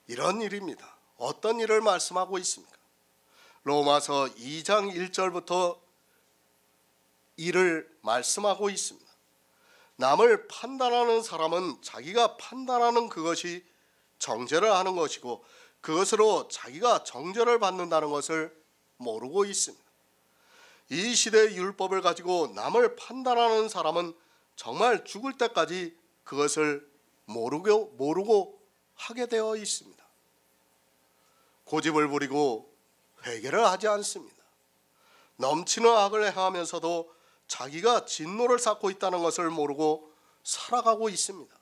이런 일입니다. 어떤 일을 말씀하고 있습니까? 로마서 2장 1절부터 이를 말씀하고 있습니다. 남을 판단하는 사람은 자기가 판단하는 그것이 정죄를 하는 것이고 그것으로 자기가 정죄를 받는다는 것을 모르고 있습니다. 이 시대의 율법을 가지고 남을 판단하는 사람은 정말 죽을 때까지 그것을 모르고 하게 되어 있습니다. 고집을 부리고 회개를 하지 않습니다. 넘치는 악을 행하면서도 자기가 진노를 쌓고 있다는 것을 모르고 살아가고 있습니다.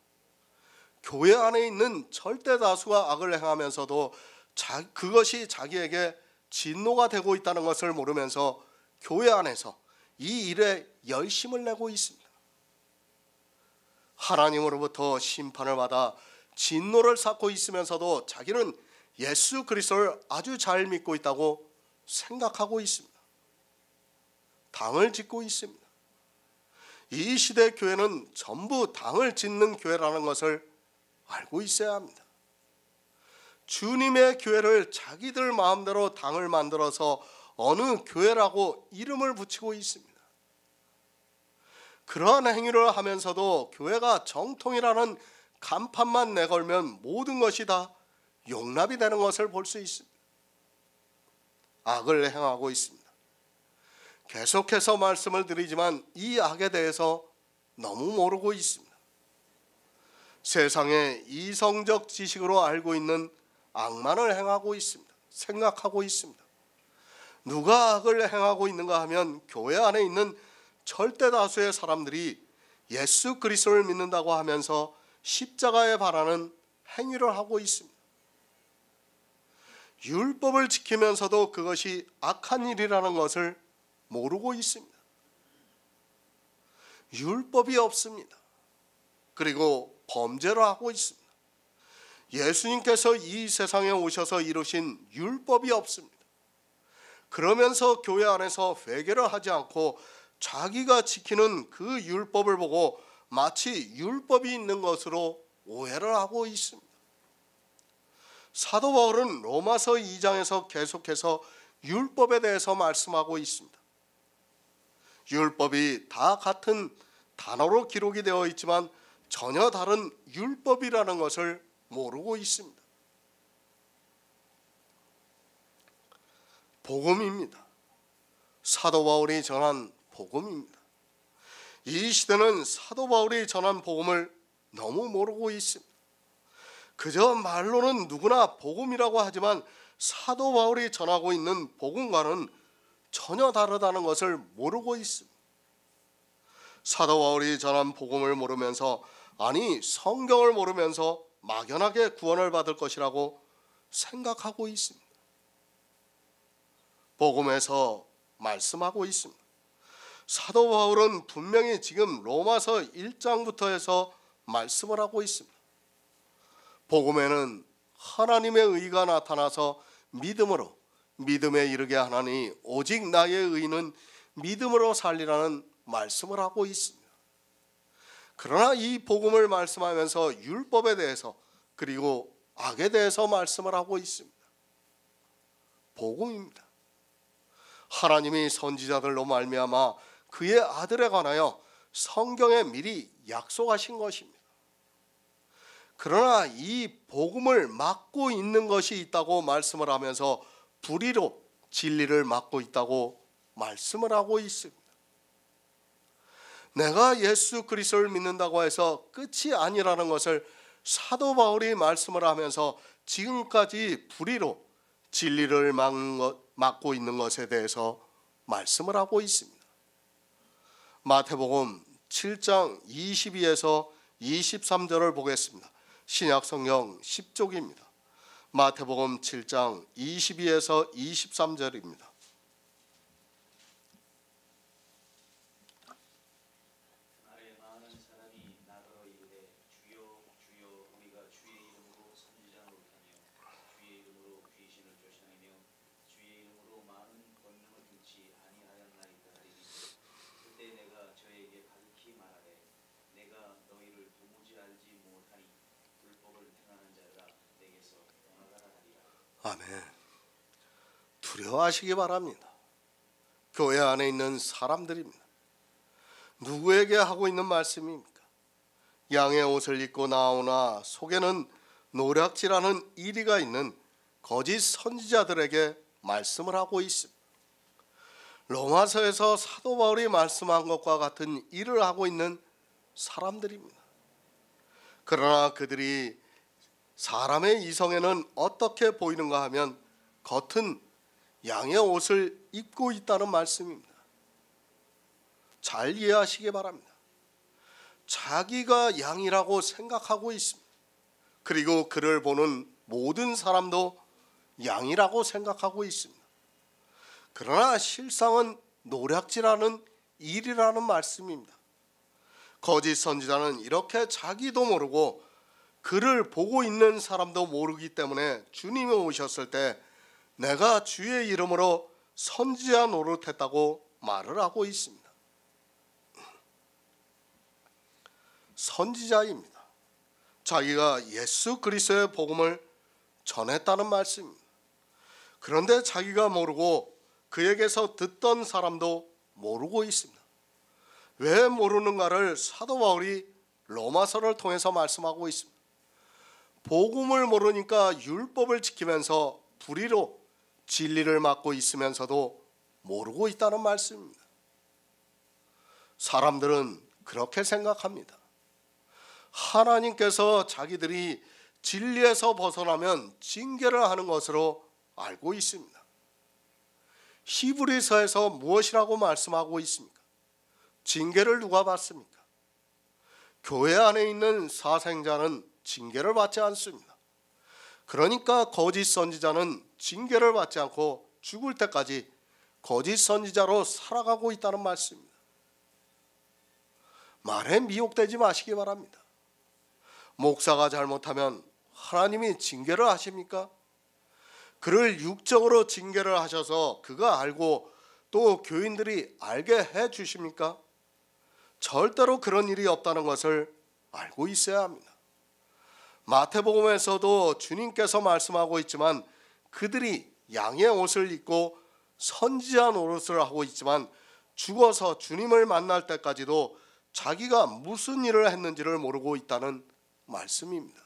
교회 안에 있는 절대 다수가 악을 행하면서도 그것이 자기에게 진노가 되고 있다는 것을 모르면서 교회 안에서 이 일에 열심을 내고 있습니다. 하나님으로부터 심판을 받아 진노를 쌓고 있으면서도 자기는 예수 그리스도를 아주 잘 믿고 있다고 생각하고 있습니다. 당을 짓고 있습니다. 이 시대 교회는 전부 당을 짓는 교회라는 것을 알고 있어야 합니다. 주님의 교회를 자기들 마음대로 당을 만들어서 어느 교회라고 이름을 붙이고 있습니다. 그러한 행위를 하면서도 교회가 정통이라는 간판만 내걸면 모든 것이 다 용납이 되는 것을 볼 수 있습니다. 악을 행하고 있습니다. 계속해서 말씀을 드리지만 이 악에 대해서 너무 모르고 있습니다. 세상에 이성적 지식으로 알고 있는 악만을 행하고 있습니다. 생각하고 있습니다. 누가 악을 행하고 있는가 하면 교회 안에 있는 절대 다수의 사람들이 예수 그리스도를 믿는다고 하면서 십자가에 바라는 행위를 하고 있습니다. 율법을 지키면서도 그것이 악한 일이라는 것을 모르고 있습니다. 율법이 없습니다. 그리고 범죄를 하고 있습니다. 예수님께서 이 세상에 오셔서 이루신 율법이 없습니다. 그러면서 교회 안에서 회개를 하지 않고 자기가 지키는 그 율법을 보고 마치 율법이 있는 것으로 오해를 하고 있습니다. 사도 바울은 로마서 2장에서 계속해서 율법에 대해서 말씀하고 있습니다. 율법이 다 같은 단어로 기록이 되어 있지만 전혀 다른 율법이라는 것을 모르고 있습니다. 복음입니다. 사도 바울이 전한 복음입니다. 이 시대는 사도 바울이 전한 복음을 너무 모르고 있습니다. 그저 말로는 누구나 복음이라고 하지만 사도 바울이 전하고 있는 복음과는 전혀 다르다는 것을 모르고 있습니다. 사도 바울이 전한 복음을 모르면서 아니 성경을 모르면서 막연하게 구원을 받을 것이라고 생각하고 있습니다. 복음에서 말씀하고 있습니다. 사도 바울은 분명히 지금 로마서 1장부터 해서 말씀을 하고 있습니다. 복음에는 하나님의 의가 나타나서 믿음에 이르게 하나니 오직 나의 의는 믿음으로 살리라는 말씀을 하고 있습니다. 그러나 이 복음을 말씀하면서 율법에 대해서 그리고 악에 대해서 말씀을 하고 있습니다. 복음입니다. 하나님이 선지자들로 말미암아 그의 아들에 관하여 성경에 미리 약속하신 것입니다. 그러나 이 복음을 막고 있는 것이 있다고 말씀을 하면서 불의로 진리를 막고 있다고 말씀을 하고 있습니다. 내가 예수 그리스도를 믿는다고 해서 끝이 아니라는 것을 사도 바울이 말씀을 하면서 지금까지 불의로 진리를 막고 있는 것에 대해서 말씀을 하고 있습니다. 마태복음 7장 22에서 23절을 보겠습니다. 신약성경 10쪽입니다. 마태복음 7장 22에서 23절입니다. 그날에 많은 사람이 나더러 이르되 주여 주여 우리가 주의 이름으로 선지자 노릇하며 주의 이름으로 귀 아멘. 두려워하시기 바랍니다. 교회 안에 있는 사람들입니다. 누구에게 하고 있는 말씀입니까? 양의 옷을 입고 나오나 속에는 노략질하는 이리가 있는 거짓 선지자들에게 말씀을 하고 있습니다. 로마서에서 사도 바울이 말씀한 것과 같은 일을 하고 있는 사람들입니다. 그러나 그들이 사람의 이성에는 어떻게 보이는가 하면 겉은 양의 옷을 입고 있다는 말씀입니다. 잘 이해하시기 바랍니다. 자기가 양이라고 생각하고 있습니다. 그리고 그를 보는 모든 사람도 양이라고 생각하고 있습니다. 그러나 실상은 노략질하는 일이라는 말씀입니다. 거짓 선지자는 이렇게 자기도 모르고 그를 보고 있는 사람도 모르기 때문에 주님이 오셨을 때 내가 주의 이름으로 선지자 노릇했다고 말을 하고 있습니다. 선지자입니다. 자기가 예수 그리스도의 복음을 전했다는 말씀입니다. 그런데 자기가 모르고 그에게서 듣던 사람도 모르고 있습니다. 왜 모르는가를 사도 바울이 로마서를 통해서 말씀하고 있습니다. 복음을 모르니까 율법을 지키면서 불의로 진리를 맡고 있으면서도 모르고 있다는 말씀입니다. 사람들은 그렇게 생각합니다. 하나님께서 자기들이 진리에서 벗어나면 징계를 하는 것으로 알고 있습니다. 히브리서에서 무엇이라고 말씀하고 있습니까? 징계를 누가 받습니까? 교회 안에 있는 사생자는 징계를 받지 않습니다. 그러니까 거짓 선지자는 징계를 받지 않고 죽을 때까지 거짓 선지자로 살아가고 있다는 말씀입니다. 말에 미혹되지 마시기 바랍니다. 목사가 잘못하면 하나님이 징계를 하십니까? 그를 육적으로 징계를 하셔서 그가 알고 또 교인들이 알게 해 주십니까? 절대로 그런 일이 없다는 것을 알고 있어야 합니다. 마태복음에서도 주님께서 말씀하고 있지만 그들이 양의 옷을 입고 선지자 노릇을 하고 있지만 죽어서 주님을 만날 때까지도 자기가 무슨 일을 했는지를 모르고 있다는 말씀입니다.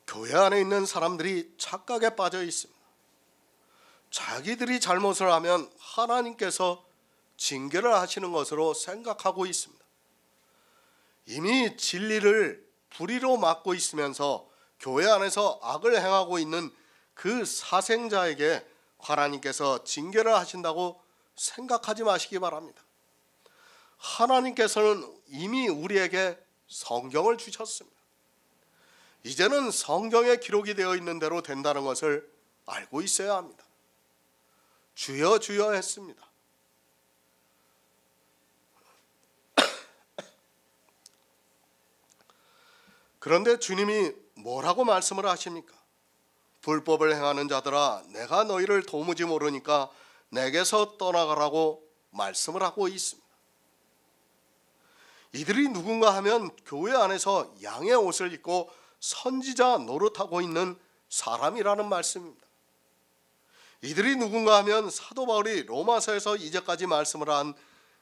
교회 안에 있는 사람들이 착각에 빠져 있습니다. 자기들이 잘못을 하면 하나님께서 징계를 하시는 것으로 생각하고 있습니다. 이미 진리를 불의로 막고 있으면서 교회 안에서 악을 행하고 있는 그 사생자에게 하나님께서 징계를 하신다고 생각하지 마시기 바랍니다. 하나님께서는 이미 우리에게 성경을 주셨습니다. 이제는 성경에 기록이 되어 있는 대로 된다는 것을 알고 있어야 합니다. 주여 주여 했습니다. 그런데 주님이 뭐라고 말씀을 하십니까? 불법을 행하는 자들아 내가 너희를 도무지 모르니까 내게서 떠나가라고 말씀을 하고 있습니다. 이들이 누군가 하면 교회 안에서 양의 옷을 입고 선지자 노릇하고 있는 사람이라는 말씀입니다. 이들이 누군가 하면 사도 바울이 로마서에서 이제까지 말씀을 한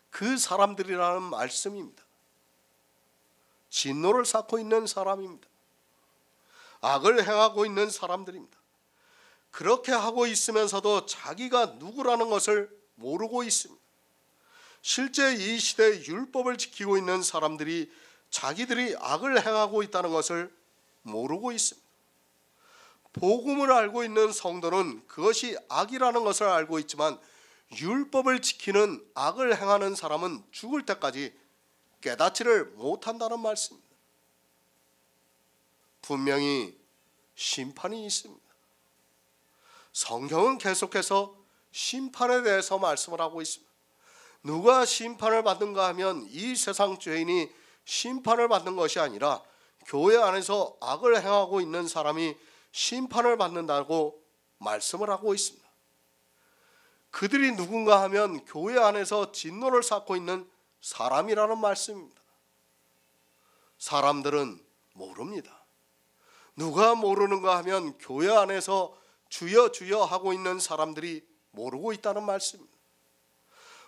그 사람들이라는 말씀입니다. 진노를 쌓고 있는 사람입니다. 악을 행하고 있는 사람들입니다. 그렇게 하고 있으면서도 자기가 누구라는 것을 모르고 있습니다. 실제 이 시대의 율법을 지키고 있는 사람들이 자기들이 악을 행하고 있다는 것을 모르고 있습니다. 복음을 알고 있는 성도는 그것이 악이라는 것을 알고 있지만 율법을 지키는 악을 행하는 사람은 죽을 때까지 깨닫지를 못한다는 말씀입니다. 분명히 심판이 있습니다. 성경은 계속해서 심판에 대해서 말씀을 하고 있습니다. 누가 심판을 받는가 하면 이 세상 죄인이 심판을 받는 것이 아니라 교회 안에서 악을 행하고 있는 사람이 심판을 받는다고 말씀을 하고 있습니다. 그들이 누군가 하면 교회 안에서 진노를 쌓고 있는 사람이라는 말씀입니다. 사람들은 모릅니다. 누가 모르는가 하면 교회 안에서 주여 주여 하고 있는 사람들이 모르고 있다는 말씀입니다.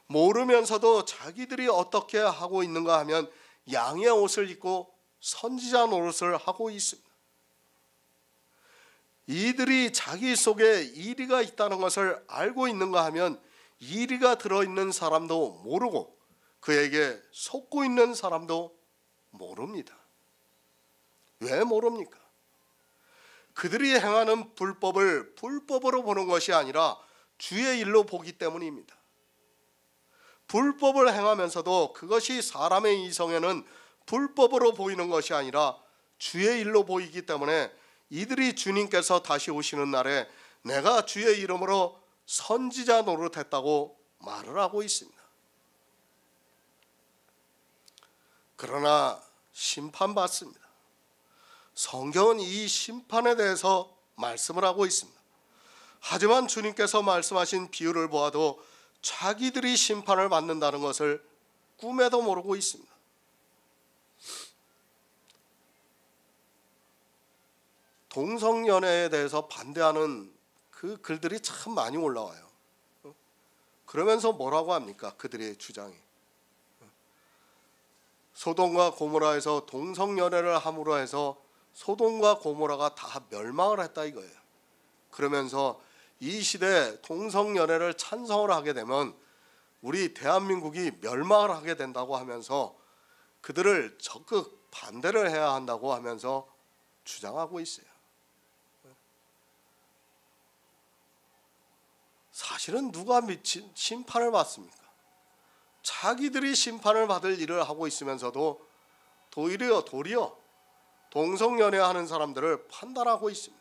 모르면서도 자기들이 어떻게 하고 있는가 하면 양의 옷을 입고 선지자 노릇을 하고 있습니다. 이들이 자기 속에 이리가 있다는 것을 알고 있는가 하면 이리가 들어있는 사람도 모르고 그에게 속고 있는 사람도 모릅니다. 왜 모릅니까? 그들이 행하는 불법을 불법으로 보는 것이 아니라 주의 일로 보기 때문입니다. 불법을 행하면서도 그것이 사람의 이성에는 불법으로 보이는 것이 아니라 주의 일로 보이기 때문에 이들이 주님께서 다시 오시는 날에 내가 주의 이름으로 선지자 노릇했다고 말을 하고 있습니다. 그러나 심판받습니다. 성경은 이 심판에 대해서 말씀을 하고 있습니다. 하지만 주님께서 말씀하신 비유를 보아도 자기들이 심판을 받는다는 것을 꿈에도 모르고 있습니다. 동성연애에 대해서 반대하는 그 글들이 참 많이 올라와요. 그러면서 뭐라고 합니까? 그들의 주장이 소돔과 고모라에서 동성연애를 함으로 해서 소돔과 고모라가 다 멸망을 했다 이거예요. 그러면서 이 시대에 동성연애를 찬성을 하게 되면 우리 대한민국이 멸망을 하게 된다고 하면서 그들을 적극 반대를 해야 한다고 하면서 주장하고 있어요. 사실은 누가 심판을 받습니까? 자기들이 심판을 받을 일을 하고 있으면서도 도리어 동성연애하는 사람들을 판단하고 있습니다.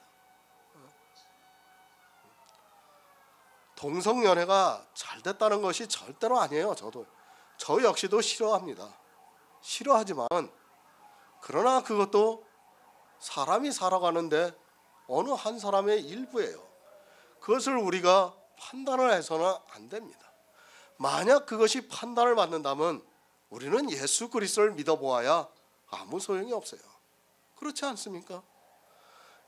동성연애가 잘 됐다는 것이 절대로 아니에요. 저 역시도 싫어합니다. 싫어하지만 그러나 그것도 사람이 살아가는데 어느 한 사람의 일부예요. 그것을 우리가 판단을 해서는 안 됩니다. 만약 그것이 판단을 받는다면 우리는 예수 그리스도를 믿어보아야 아무 소용이 없어요. 그렇지 않습니까?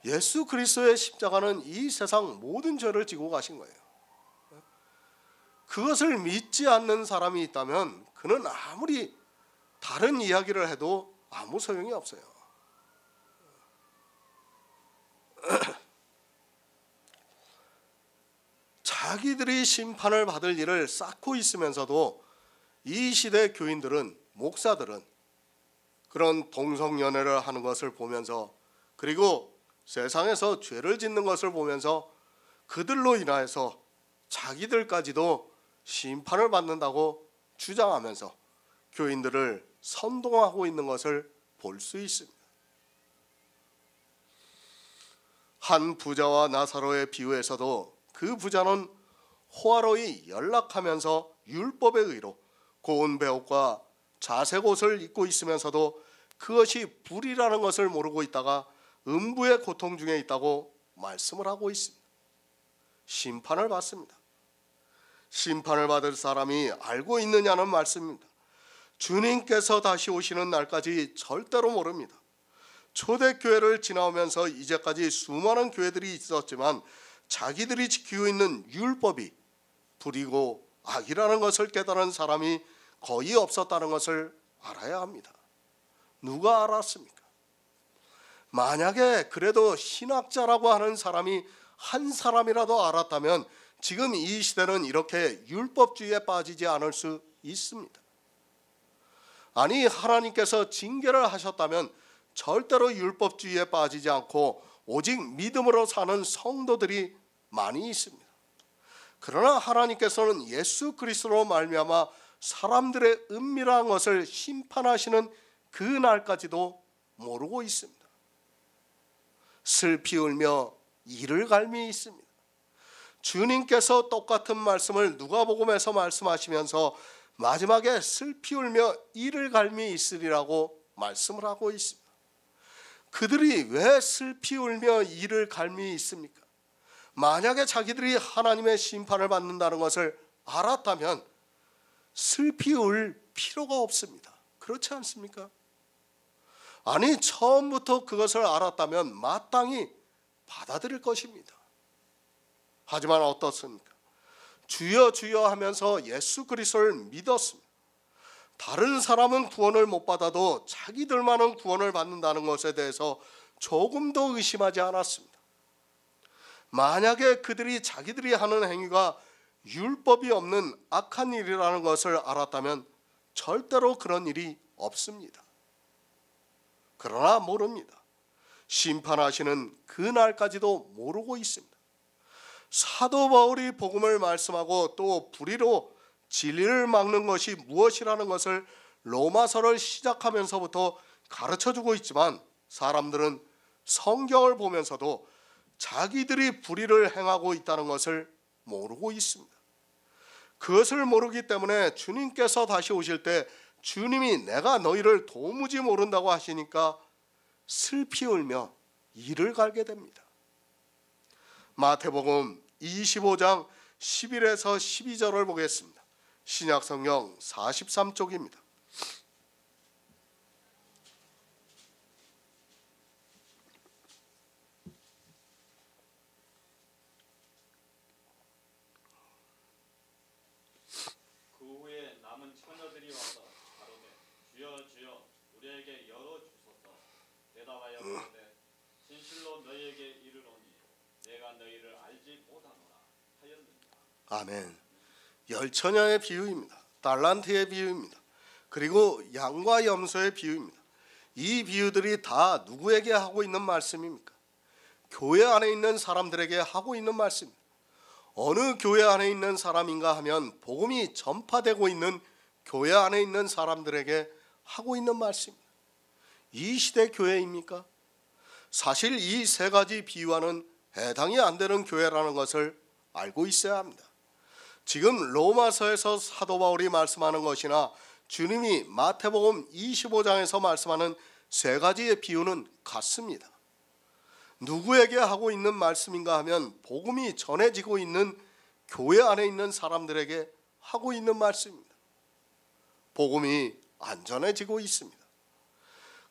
예수 그리스도의 십자가는 이 세상 모든 죄를 지고 가신 거예요. 그것을 믿지 않는 사람이 있다면 그는 아무리 다른 이야기를 해도 아무 소용이 없어요. 자기들이 심판을 받을 일을 쌓고 있으면서도 이 시대 교인들은, 목사들은 그런 동성연애를 하는 것을 보면서, 그리고 세상에서 죄를 짓는 것을 보면서 그들로 인하여서 자기들까지도 심판을 받는다고 주장하면서 교인들을 선동하고 있는 것을 볼 수 있습니다. 한 부자와 나사로의 비유에서도 그 부자는 호화로이 연락하면서 율법의 의로 고운 배옷과 자색 옷을 입고 있으면서도 그것이 불이라는 것을 모르고 있다가 음부의 고통 중에 있다고 말씀을 하고 있습니다. 심판을 받습니다. 심판을 받을 사람이 알고 있느냐는 말씀입니다. 주님께서 다시 오시는 날까지 절대로 모릅니다. 초대교회를 지나오면서 이제까지 수많은 교회들이 있었지만 자기들이 지키고 있는 율법이 불이고 악이라는 것을 깨달은 사람이 거의 없었다는 것을 알아야 합니다. 누가 알았습니까? 만약에 그래도 신학자라고 하는 사람이 한 사람이라도 알았다면 지금 이 시대는 이렇게 율법주의에 빠지지 않을 수 있습니다. 아니, 하나님께서 징계를 하셨다면 절대로 율법주의에 빠지지 않고 오직 믿음으로 사는 성도들이 많이 있습니다. 그러나 하나님께서는 예수 그리스도로 말미암아 사람들의 은밀한 것을 심판하시는 그 날까지도 모르고 있습니다. 슬피 울며 이를 갈미 있습니다. 주님께서 똑같은 말씀을 누가복음에서 말씀하시면서 마지막에 슬피 울며 이를 갈미 있으리라고 말씀을 하고 있습니다. 그들이 왜 슬피 울며 이를 갈미 있습니까? 만약에 자기들이 하나님의 심판을 받는다는 것을 알았다면 슬피 울 필요가 없습니다. 그렇지 않습니까? 아니, 처음부터 그것을 알았다면 마땅히 받아들일 것입니다. 하지만 어떻습니까? 주여 주여 하면서 예수 그리스도를 믿었습니다. 다른 사람은 구원을 못 받아도 자기들만은 구원을 받는다는 것에 대해서 조금도 의심하지 않았습니다. 만약에 그들이 자기들이 하는 행위가 율법이 없는 악한 일이라는 것을 알았다면 절대로 그런 일이 없습니다. 그러나 모릅니다. 심판하시는 그날까지도 모르고 있습니다. 사도 바울이 복음을 말씀하고 또 불의로 진리를 막는 것이 무엇이라는 것을 로마서를 시작하면서부터 가르쳐주고 있지만 사람들은 성경을 보면서도 자기들이 불의를 행하고 있다는 것을 모르고 있습니다. 그것을 모르기 때문에 주님께서 다시 오실 때 주님이 내가 너희를 도무지 모른다고 하시니까 슬피 울며 이를 갈게 됩니다. 마태복음 25장 11에서 12절을 보겠습니다. 신약성경 43쪽입니다. 그 후에 남은 처녀들이 와서 가로되 주여 주여 우리에게 열어 주소서. 대답하여 가로되 진실로 너희에게 이르노니 내가 너희를 알지 못하노라 하였느니라. 아멘. 열처녀의 비유입니다. 달란트의 비유입니다. 그리고 양과 염소의 비유입니다. 이 비유들이 다 누구에게 하고 있는 말씀입니까? 교회 안에 있는 사람들에게 하고 있는 말씀입니다. 어느 교회 안에 있는 사람인가 하면 복음이 전파되고 있는 교회 안에 있는 사람들에게 하고 있는 말씀입니다. 이 시대 교회입니까? 사실 이 세 가지 비유와는 해당이 안 되는 교회라는 것을 알고 있어야 합니다. 지금 로마서에서 사도 바울이 말씀하는 것이나 주님이 마태복음 25장에서 말씀하는 세 가지의 비유는 같습니다. 누구에게 하고 있는 말씀인가 하면 복음이 전해지고 있는 교회 안에 있는 사람들에게 하고 있는 말씀입니다. 복음이 안 전해지고 있습니다.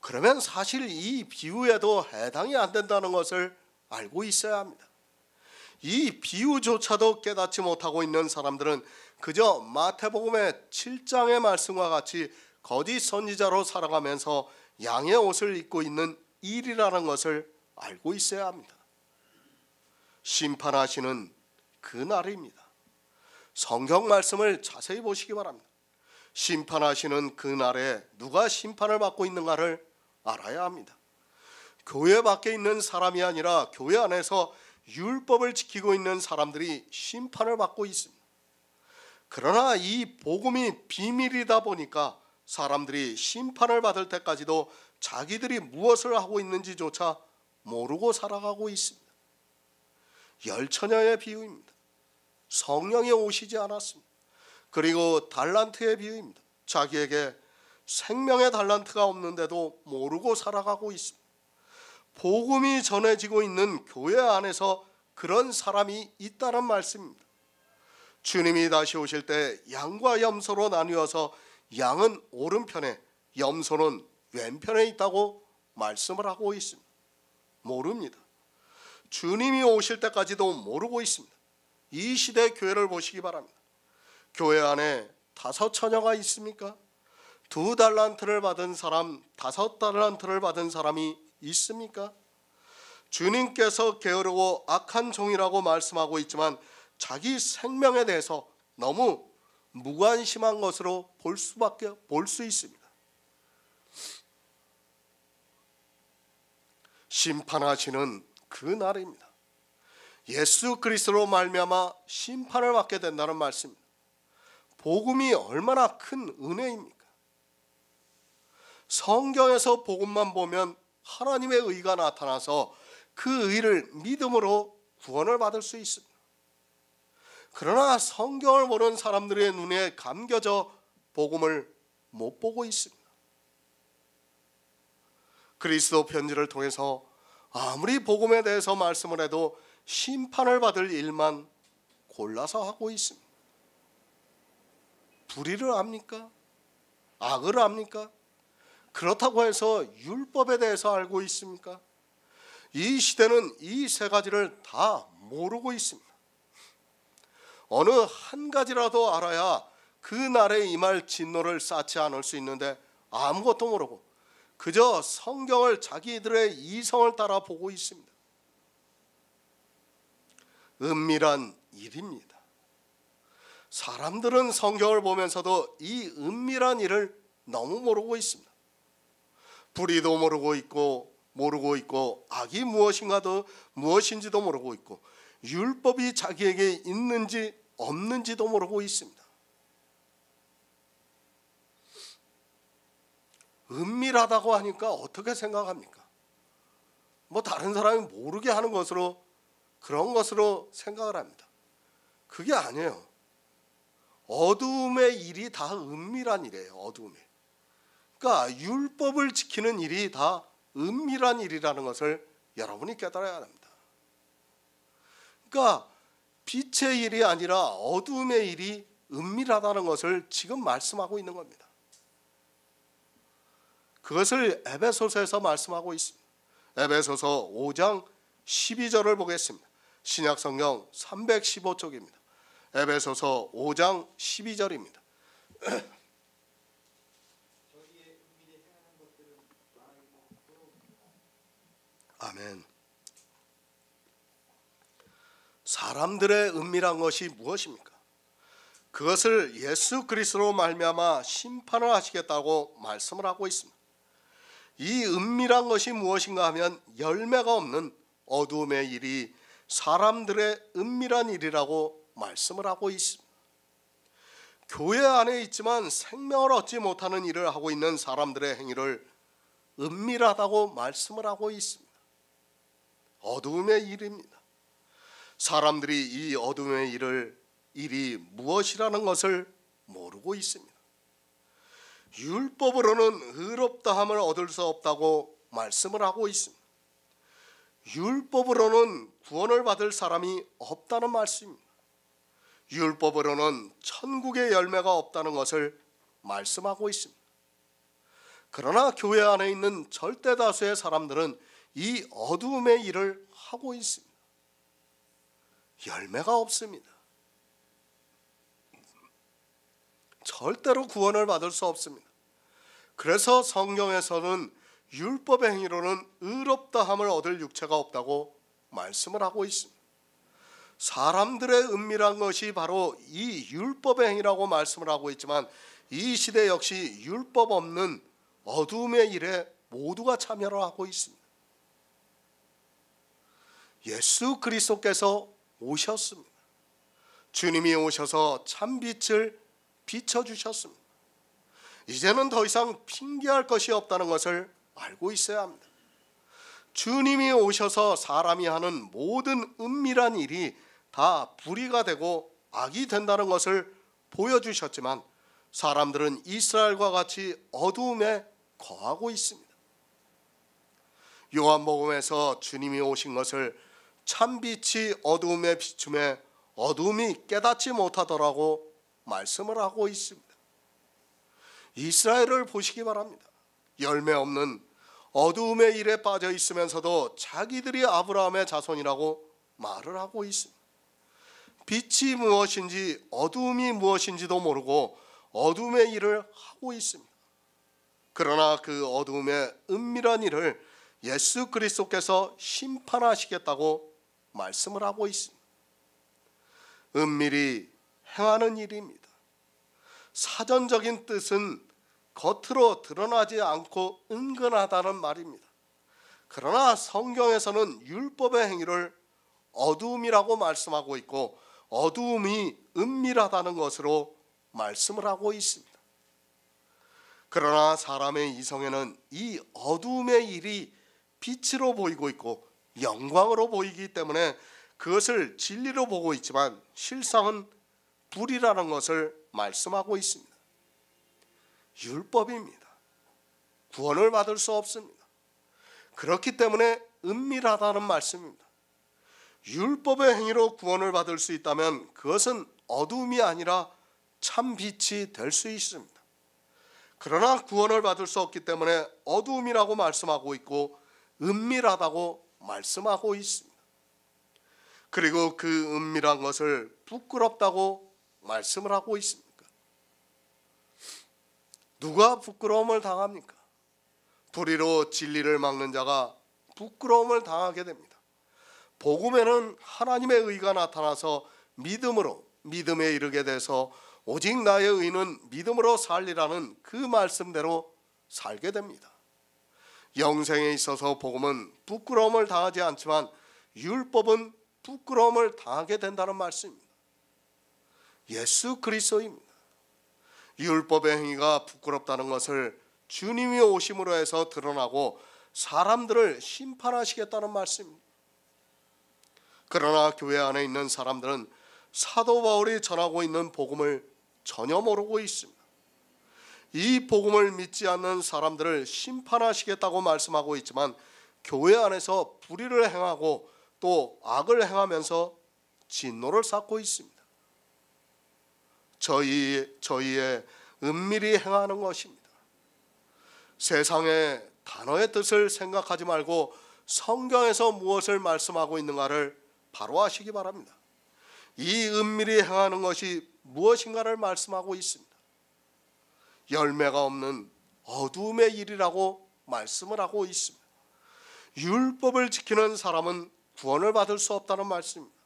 그러면 사실 이 비유에도 해당이 안 된다는 것을 알고 있어야 합니다. 이 비유조차도 깨닫지 못하고 있는 사람들은 그저 마태복음의 7장의 말씀과 같이 거짓 선지자로 살아가면서 양의 옷을 입고 있는 일이라는 것을 알고 있어야 합니다. 심판하시는 그날입니다. 성경 말씀을 자세히 보시기 바랍니다. 심판하시는 그날에 누가 심판을 받고 있는가를 알아야 합니다. 교회 밖에 있는 사람이 아니라 교회 안에서 율법을 지키고 있는 사람들이 심판을 받고 있습니다. 그러나 이 복음이 비밀이다 보니까 사람들이 심판을 받을 때까지도 자기들이 무엇을 하고 있는지조차 모르고 살아가고 있습니다. 열처녀의 비유입니다. 성령이 오시지 않았습니다. 그리고 달란트의 비유입니다. 자기에게 생명의 달란트가 없는데도 모르고 살아가고 있습니다. 복음이 전해지고 있는 교회 안에서 그런 사람이 있다는 말씀입니다. 주님이 다시 오실 때 양과 염소로 나뉘어서 양은 오른편에 염소는 왼편에 있다고 말씀을 하고 있습니다. 모릅니다. 주님이 오실 때까지도 모르고 있습니다. 이 시대 교회를 보시기 바랍니다. 교회 안에 5 처녀가 있습니까? 2 달란트를 받은 사람, 5 달란트를 받은 사람이 있습니까? 주님께서 게으르고 악한 종이라고 말씀하고 있지만 자기 생명에 대해서 너무 무관심한 것으로 볼 수 있습니다. 심판하시는 그 날입니다. 예수 그리스도로 말미암아 심판을 받게 된다는 말씀입니다. 복음이 얼마나 큰 은혜입니까? 성경에서 복음만 보면 하나님의 의가 나타나서 그 의를 믿음으로 구원을 받을 수 있습니다. 그러나 성경을 보는 사람들의 눈에 감겨져 복음을 못 보고 있습니다. 그리스도 편지를 통해서 아무리 복음에 대해서 말씀을 해도 심판을 받을 일만 골라서 하고 있습니다. 불의를 합니까? 악을 합니까? 그렇다고 해서 율법에 대해서 알고 있습니까? 이 시대는 이 세 가지를 다 모르고 있습니다. 어느 한 가지라도 알아야 그 날에 임할 진노를 쌓지 않을 수 있는데 아무것도 모르고 그저 성경을 자기들의 이성을 따라 보고 있습니다. 은밀한 일입니다. 사람들은 성경을 보면서도 이 은밀한 일을 너무 모르고 있습니다. 불의도 모르고 있고 악이 무엇인지도 모르고 있고 율법이 자기에게 있는지 없는지도 모르고 있습니다. 은밀하다고 하니까 어떻게 생각합니까? 뭐 다른 사람이 모르게 하는 것으로 그런 것으로 생각을 합니다. 그게 아니에요. 어두움의 일이 다 은밀한 일이에요. 어두움에. 그러니까 율법을 지키는 일이 다 은밀한 일이라는 것을 여러분이 깨달아야 합니다. 그러니까 빛의 일이 아니라 어두움의 일이 은밀하다는 것을 지금 말씀하고 있는 겁니다. 그것을 에베소서에서 말씀하고 있습니다. 에베소서 5장 12절을 보겠습니다. 신약성경 315쪽입니다. 에베소서 5장 12절입니다. 아멘. 사람들의 은밀한 것이 무엇입니까? 그것을 예수 그리스도로 말미암아 심판을 하시겠다고 말씀을 하고 있습니다. 이 은밀한 것이 무엇인가 하면 열매가 없는 어두움의 일이 사람들의 은밀한 일이라고 말씀을 하고 있습니다. 교회 안에 있지만 생명을 얻지 못하는 일을 하고 있는 사람들의 행위를 은밀하다고 말씀을 하고 있습니다. 어두움의 일입니다. 사람들이 이 어두움의 일이 무엇이라는 것을 모르고 있습니다. 율법으로는 의롭다함을 얻을 수 없다고 말씀을 하고 있습니다. 율법으로는 구원을 받을 사람이 없다는 말씀입니다. 율법으로는 천국의 열매가 없다는 것을 말씀하고 있습니다. 그러나 교회 안에 있는 절대 다수의 사람들은 이 어두움의 일을 하고 있습니다. 열매가 없습니다. 절대로 구원을 받을 수 없습니다. 그래서 성경에서는 율법의 행위로는 의롭다함을 얻을 육체가 없다고 말씀을 하고 있습니다. 사람들의 은밀한 것이 바로 이 율법의 행위라고 말씀을 하고 있지만 이 시대 역시 율법 없는 어두움의 일에 모두가 참여를 하고 있습니다. 예수 그리스도께서 오셨습니다. 주님이 오셔서 참빛을 비춰주셨습니다. 이제는 더 이상 핑계할 것이 없다는 것을 알고 있어야 합니다. 주님이 오셔서 사람이 하는 모든 은밀한 일이 다 불의가 되고 악이 된다는 것을 보여주셨지만 사람들은 이스라엘과 같이 어두움에 거하고 있습니다. 요한복음에서 주님이 오신 것을 참빛이 어두움에 비춤에 어두움이 깨닫지 못하더라고 말씀을 하고 있습니다. 이스라엘을 보시기 바랍니다. 열매 없는 어두움의 일에 빠져 있으면서도 자기들이 아브라함의 자손이라고 말을 하고 있습니다. 빛이 무엇인지 어두움이 무엇인지도 모르고 어두움의 일을 하고 있습니다. 그러나 그 어두움의 은밀한 일을 예수 그리스도께서 심판하시겠다고 말씀을 하고 있습니다. 은밀히 행하는 일입니다. 사전적인 뜻은 겉으로 드러나지 않고 은근하다는 말입니다. 그러나 성경에서는 율법의 행위를 어두움이라고 말씀하고 있고 어두움이 은밀하다는 것으로 말씀을 하고 있습니다. 그러나 사람의 이성에는 이 어두움의 일이 빛으로 보이고 있고 영광으로 보이기 때문에 그것을 진리로 보고 있지만 실상은 불이라는 것을 말씀하고 있습니다. 율법입니다. 구원을 받을 수 없습니다. 그렇기 때문에 은밀하다는 말씀입니다. 율법의 행위로 구원을 받을 수 있다면 그것은 어두움이 아니라 참 빛이 될 수 있습니다. 그러나 구원을 받을 수 없기 때문에 어두움이라고 말씀하고 있고 은밀하다고 말씀하고 있습니다. 그리고 그 은밀한 것을 부끄럽다고 말씀을 하고 있습니까? 누가 부끄러움을 당합니까? 불의로 진리를 막는 자가 부끄러움을 당하게 됩니다. 복음에는 하나님의 의가 나타나서 믿음에 이르게 돼서 오직 나의 의는 믿음으로 살리라는 그 말씀대로 살게 됩니다. 영생에 있어서 복음은 부끄러움을 당하지 않지만 율법은 부끄러움을 당하게 된다는 말씀입니다. 예수 그리스도입니다. 율법의 행위가 부끄럽다는 것을 주님이 오심으로 해서 드러나고 사람들을 심판하시겠다는 말씀입니다. 그러나 교회 안에 있는 사람들은 사도 바울이 전하고 있는 복음을 전혀 모르고 있습니다. 이 복음을 믿지 않는 사람들을 심판하시겠다고 말씀하고 있지만 교회 안에서 불의를 행하고 또 악을 행하면서 진노를 쌓고 있습니다. 저희의 은밀히 행하는 것입니다. 세상의 단어의 뜻을 생각하지 말고 성경에서 무엇을 말씀하고 있는가를 바로 아시기 바랍니다. 이 은밀히 행하는 것이 무엇인가를 말씀하고 있습니다. 열매가 없는 어두움의 일이라고 말씀을 하고 있습니다. 율법을 지키는 사람은 구원을 받을 수 없다는 말씀입니다.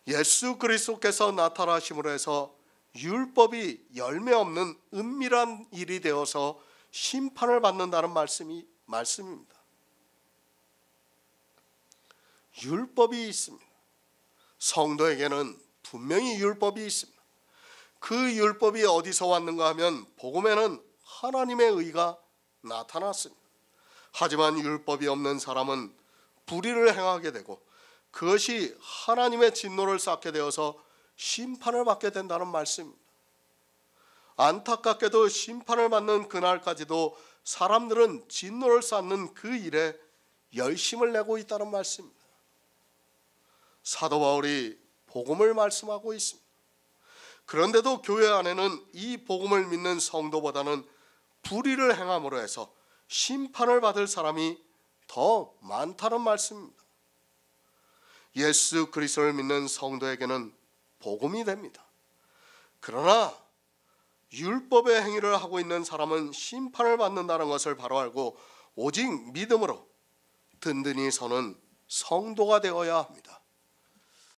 예수 그리스도께서 나타나심으로 해서 율법이 열매 없는 은밀한 일이 되어서 심판을 받는다는 말씀입니다. 율법이 있습니다. 성도에게는 분명히 율법이 있습니다. 그 율법이 어디서 왔는가 하면 복음에는 하나님의 의가 나타났습니다. 하지만 율법이 없는 사람은 불의를 행하게 되고 그것이 하나님의 진노를 쌓게 되어서 심판을 받게 된다는 말씀입니다. 안타깝게도 심판을 받는 그날까지도 사람들은 진노를 쌓는 그 일에 열심을 내고 있다는 말씀입니다. 사도 바울이 복음을 말씀하고 있습니다. 그런데도 교회 안에는 이 복음을 믿는 성도보다는 불의를 행함으로 해서 심판을 받을 사람이 더 많다는 말씀입니다. 예수 그리스도를 믿는 성도에게는 복음이 됩니다. 그러나 율법의 행위를 하고 있는 사람은 심판을 받는다는 것을 바로 알고 오직 믿음으로 든든히 서는 성도가 되어야 합니다.